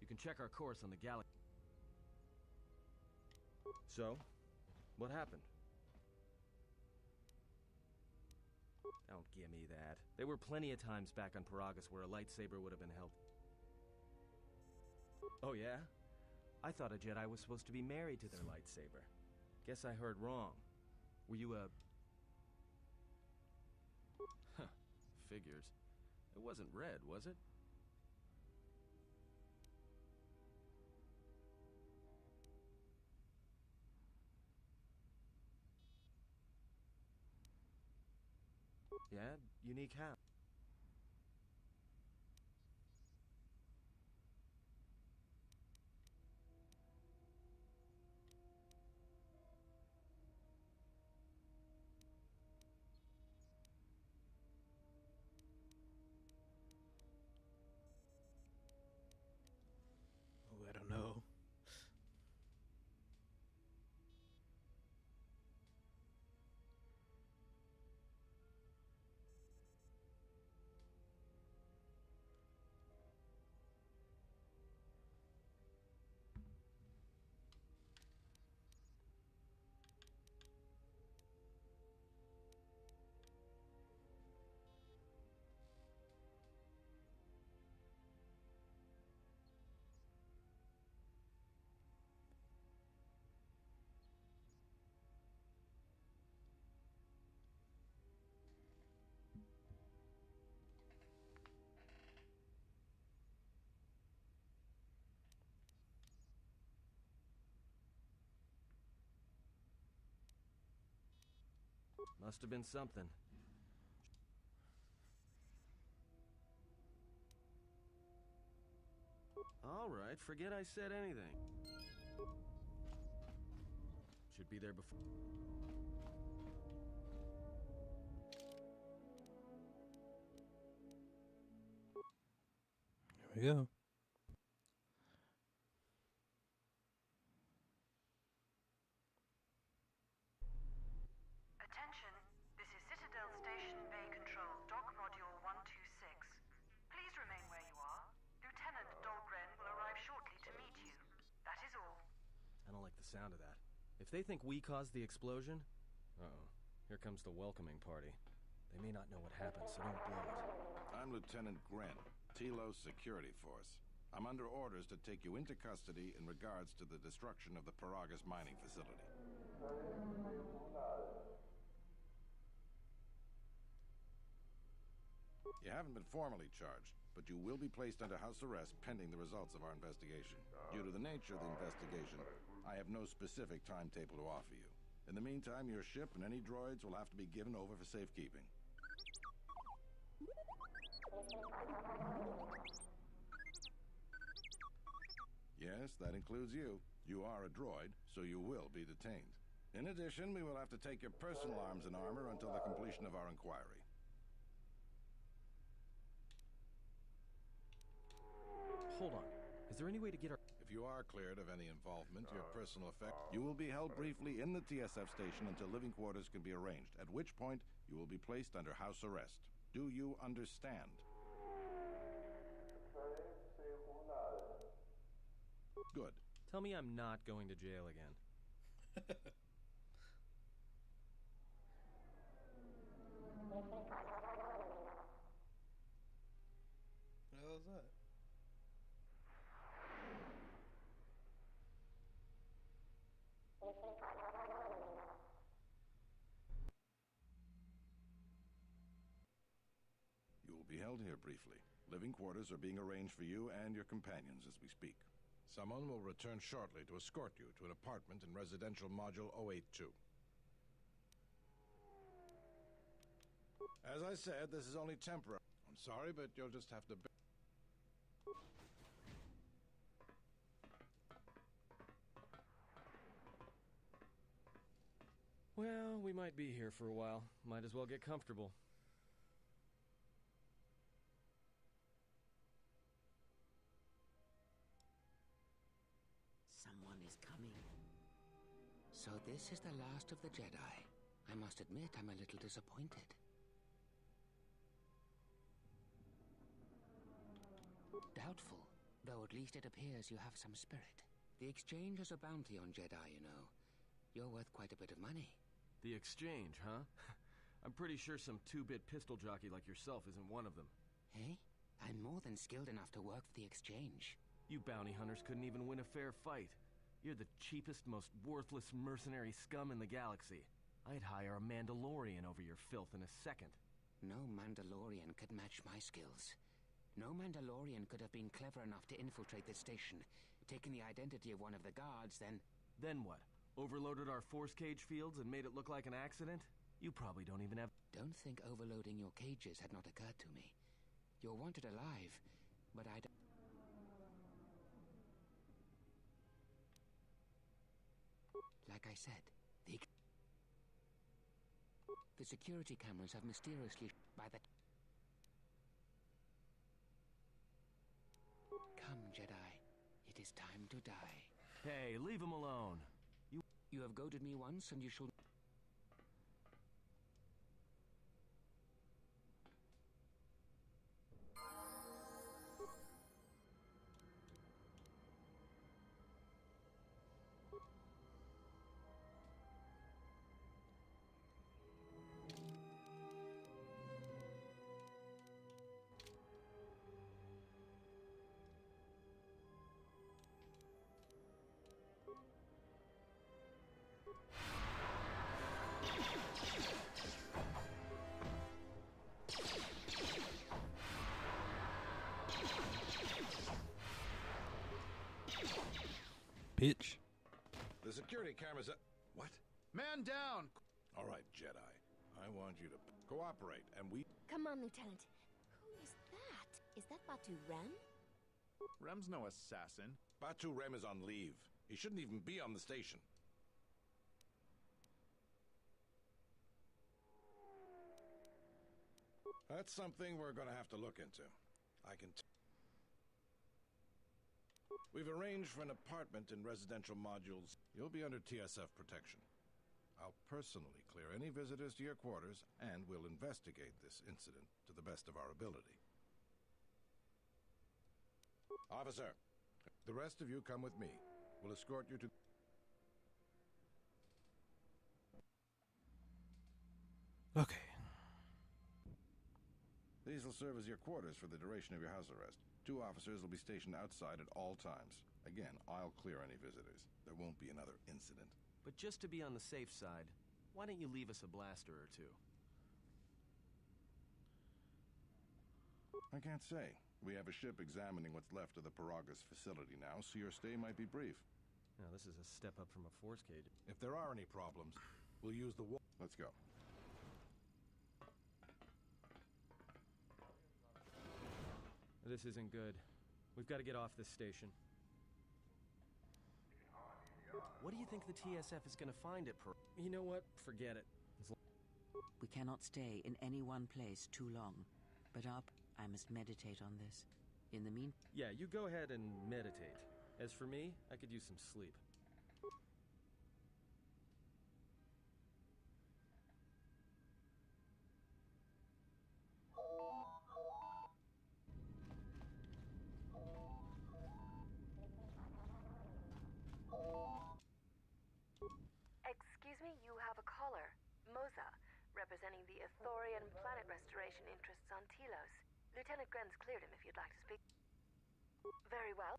You can check our course on the galaxy. So, what happened? Don't give me that. There were plenty of times back on Paragus where a lightsaber would have been helpful. Oh yeah? I thought a Jedi was supposed to be married to their lightsaber. Guess I heard wrong. Were you a... Huh. Figures. It wasn't red, was it? Yeah, unique how? Oh, I don't know. Must have been something. All right, forget I said anything. Should be there before... Here we go. Attention, this is Citadel Station Bay Control, Dock Module 126. Please remain where you are. Lieutenant Dahlgren will arrive shortly to meet you. That is all. I don't like the sound of that. If they think we caused the explosion... Uh-oh. Here comes the welcoming party. They may not know what happened, so don't blow it. I'm Lieutenant Gren, Telos Security Force. I'm under orders to take you into custody in regards to the destruction of the Paragus mining facility. You haven't been formally charged, but you will be placed under house arrest pending the results of our investigation. Due to the nature of the investigation, I have no specific timetable to offer you. In the meantime, your ship and any droids will have to be given over for safekeeping. Yes, that includes you. You are a droid, so you will be detained. In addition, we will have to take your personal arms and armor until the completion of our inquiry. Hold on. Is there any way to get our... If you are cleared of any involvement, your personal effect, you will be held briefly in the TSF station until living quarters can be arranged, at which point you will be placed under house arrest. Do you understand? Good. Tell me I'm not going to jail again. What the hell is that? You will be held here briefly. Living quarters are being arranged for you and your companions as we speak. Someone will return shortly to escort you to an apartment in residential module 082. As I said, this is only temporary. I'm sorry, but you'll just have to... Well, we might be here for a while. Might as well get comfortable. Someone is coming. So this is the last of the Jedi. I must admit I'm a little disappointed. Doubtful, though at least it appears you have some spirit. The exchange is a bounty on Jedi, you know. You're worth quite a bit of money. The exchange, huh? I'm pretty sure some two-bit pistol jockey like yourself isn't one of them. Hey? I'm more than skilled enough to work for the exchange. You bounty hunters couldn't even win a fair fight. You're the cheapest, most worthless mercenary scum in the galaxy. I'd hire a Mandalorian over your filth in a second. No Mandalorian could match my skills. No Mandalorian could have been clever enough to infiltrate this station, taken the identity of one of the guards, then... Then what? Overloaded our force cage fields and made it look like an accident? You probably don't even have... Don't think overloading your cages had not occurred to me. You're wanted alive, but I don't... Like I said, the security cameras have mysteriously... by the... Come, Jedi. It is time to die. Hey, leave him alone. You have goaded me once, and you shall... Bitch. The security cameras are... What? Man down! All right, Jedi. I want you to cooperate, and we... Come on, Lieutenant. Who is that? Is that Batu Rem? Rem's no assassin. Batu Rem is on leave. He shouldn't even be on the station. That's something we're going to have to look into. I can... We've arranged for an apartment in residential modules. You'll be under TSF protection. I'll personally clear any visitors to your quarters, and we'll investigate this incident to the best of our ability. Officer, the rest of you come with me. We'll escort you to... Okay. These will serve as your quarters for the duration of your house arrest. 2 officers will be stationed outside at all times. Again, I'll clear any visitors. There won't be another incident. But just to be on the safe side, why don't you leave us a blaster or two? I can't say. We have a ship examining what's left of the Paragas facility now, so your stay might be brief. Now, this is a step up from a force cage. If there are any problems, we'll use the wall. Let's go. This isn't good. We've got to get off this station. What do you think the TSF is going to find at You know what? Forget it. We cannot stay in any one place too long. But I must meditate on this. In the meantime... Yeah, you go ahead and meditate. As for me, I could use some sleep. Excuse me, you have a caller. Moza, representing the Ithorian planet restoration interests on Telos. Lieutenant Gren's cleared him if you'd like to speak. Very well.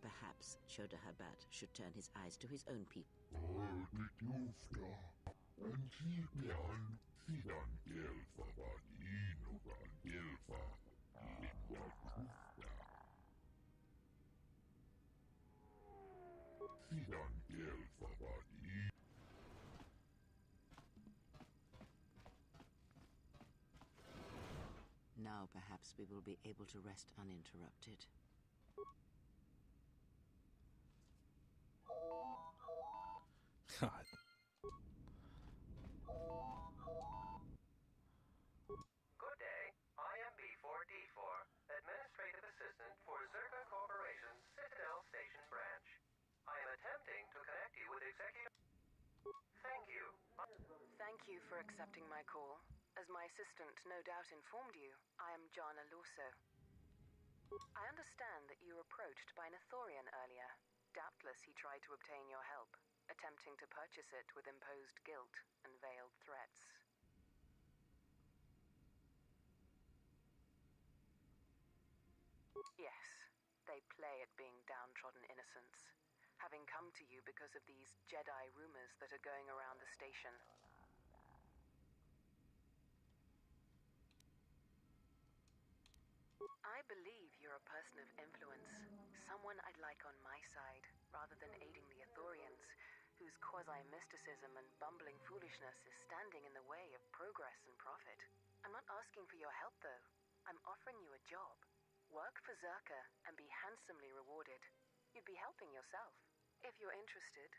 Perhaps Chodahabat should turn his eyes to his own people. Now perhaps we will be able to rest uninterrupted. God. Good day. I am B4D4, Administrative Assistant for Zerka Corporation's Citadel Station branch. I am attempting to connect you with executive... Thank you. Thank you for accepting my call. As my assistant no doubt informed you, I am Jana Lorso. I understand that you were approached by an Ithorian earlier. Doubtless he tried to obtain your help, attempting to purchase it with imposed guilt and veiled threats. Yes, they play at being downtrodden innocents, having come to you because of these Jedi rumors that are going around the station. I believe you're a person of influence, someone I'd like on my side, rather than aiding the Ithorians, whose quasi-mysticism and bumbling foolishness is standing in the way of progress and profit. I'm not asking for your help, though. I'm offering you a job. Work for Zerka and be handsomely rewarded. You'd be helping yourself. If you're interested,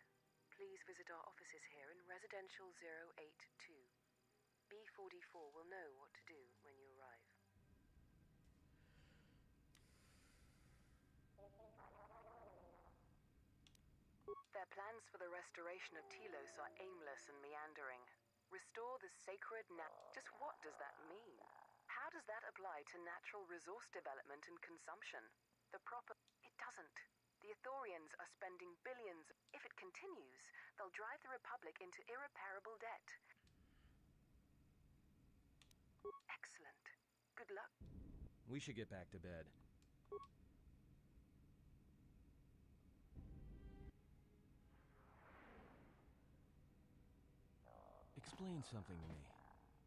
please visit our offices here in Residential 082. B44 will know what to do when you arrive. Their plans for the restoration of Telos are aimless and meandering. Restore the sacred Just what does that mean? How does that apply to natural resource development and consumption? It doesn't. The Ithorians are spending billions. If it continues, they'll drive the Republic into irreparable debt. Excellent. Good luck. We should get back to bed. Explain something to me.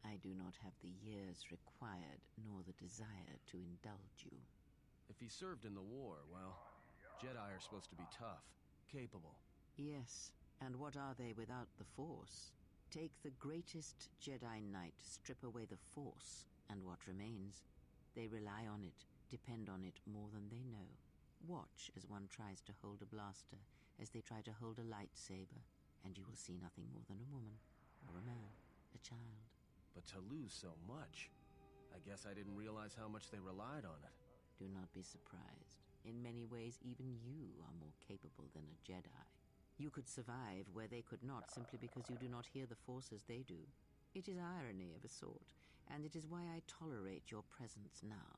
I do not have the years required, nor the desire to indulge you. If he served in the war, well, Jedi are supposed to be tough, capable. Yes, and what are they without the Force? Take the greatest Jedi Knight, strip away the Force, and what remains? They rely on it, depend on it more than they know. Watch as one tries to hold a blaster, as they try to hold a lightsaber, and you will see nothing more than a woman, or a man, a child. But to lose so much, I guess I didn't realize how much they relied on it. Do not be surprised. In many ways, even you are more capable than a Jedi. You could survive where they could not simply because you do not hear the Force as they do. It is irony of a sort, and it is why I tolerate your presence now.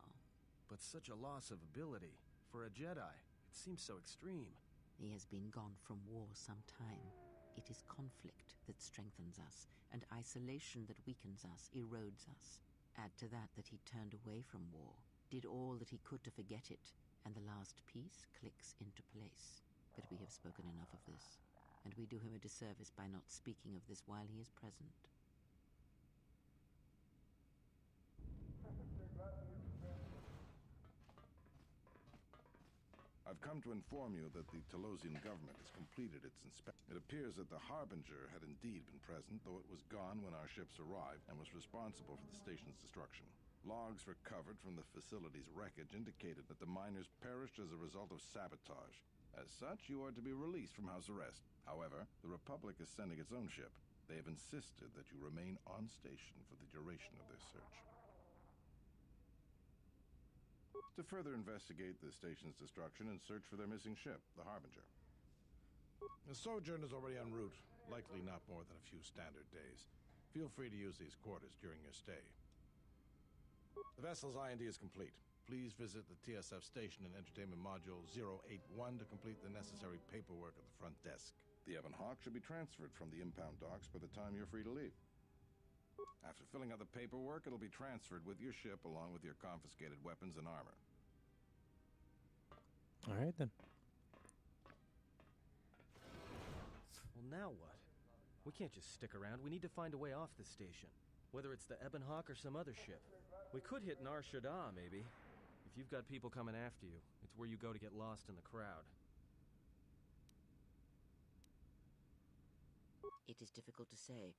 But such a loss of ability. For a Jedi, it seems so extreme. He has been gone from war some time. It is conflict that strengthens us, and isolation that weakens us, erodes us. Add to that he turned away from war, did all that he could to forget it, and the last piece clicks into place. But we have spoken enough of this, and we do him a disservice by not speaking of this while he is present. I've come to inform you that the Telosian government has completed its inspection. It appears that the Harbinger had indeed been present, though it was gone when our ships arrived and was responsible for the station's destruction. Logs recovered from the facility's wreckage indicated that the miners perished as a result of sabotage. As such, you are to be released from house arrest. However, the Republic is sending its own ship. They have insisted that you remain on station for the duration of their search. To further investigate the station's destruction and search for their missing ship, the Harbinger. The sojourn is already en route, likely not more than a few standard days. Feel free to use these quarters during your stay. The vessel's IND is complete. Please visit the TSF station and entertainment module 081 to complete the necessary paperwork at the front desk. The Ebon Hawk should be transferred from the impound docks by the time you're free to leave. After filling out the paperwork, it'll be transferred with your ship along with your confiscated weapons and armor. All right, then. Well, now what? We can't just stick around. We need to find a way off this station. Whether it's the Ebon Hawk or some other ship. We could hit Nar Shaddaa, maybe. If you've got people coming after you, it's where you go to get lost in the crowd. It is difficult to say.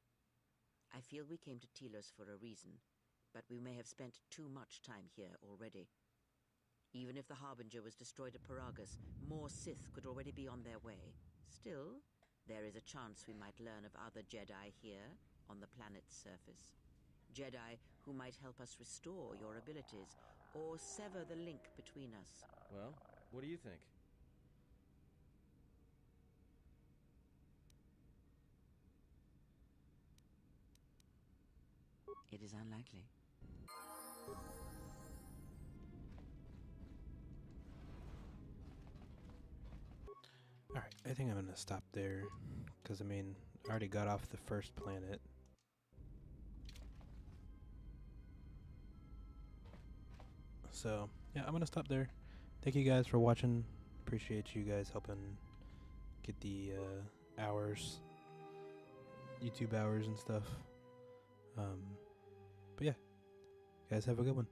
I feel we came to Telos for a reason, but we may have spent too much time here already. Even if the Harbinger was destroyed at Paragus, more Sith could already be on their way. Still, there is a chance we might learn of other Jedi here, on the planet's surface. Jedi who might help us restore your abilities, or sever the link between us. Well, what do you think? It is unlikely. Alright, I think I'm gonna stop there, because I mean, I already got off the first planet. So, yeah, I'm gonna stop there. Thank you guys for watching. Appreciate you guys helping get the hours, YouTube hours and stuff. But yeah, guys have a good one.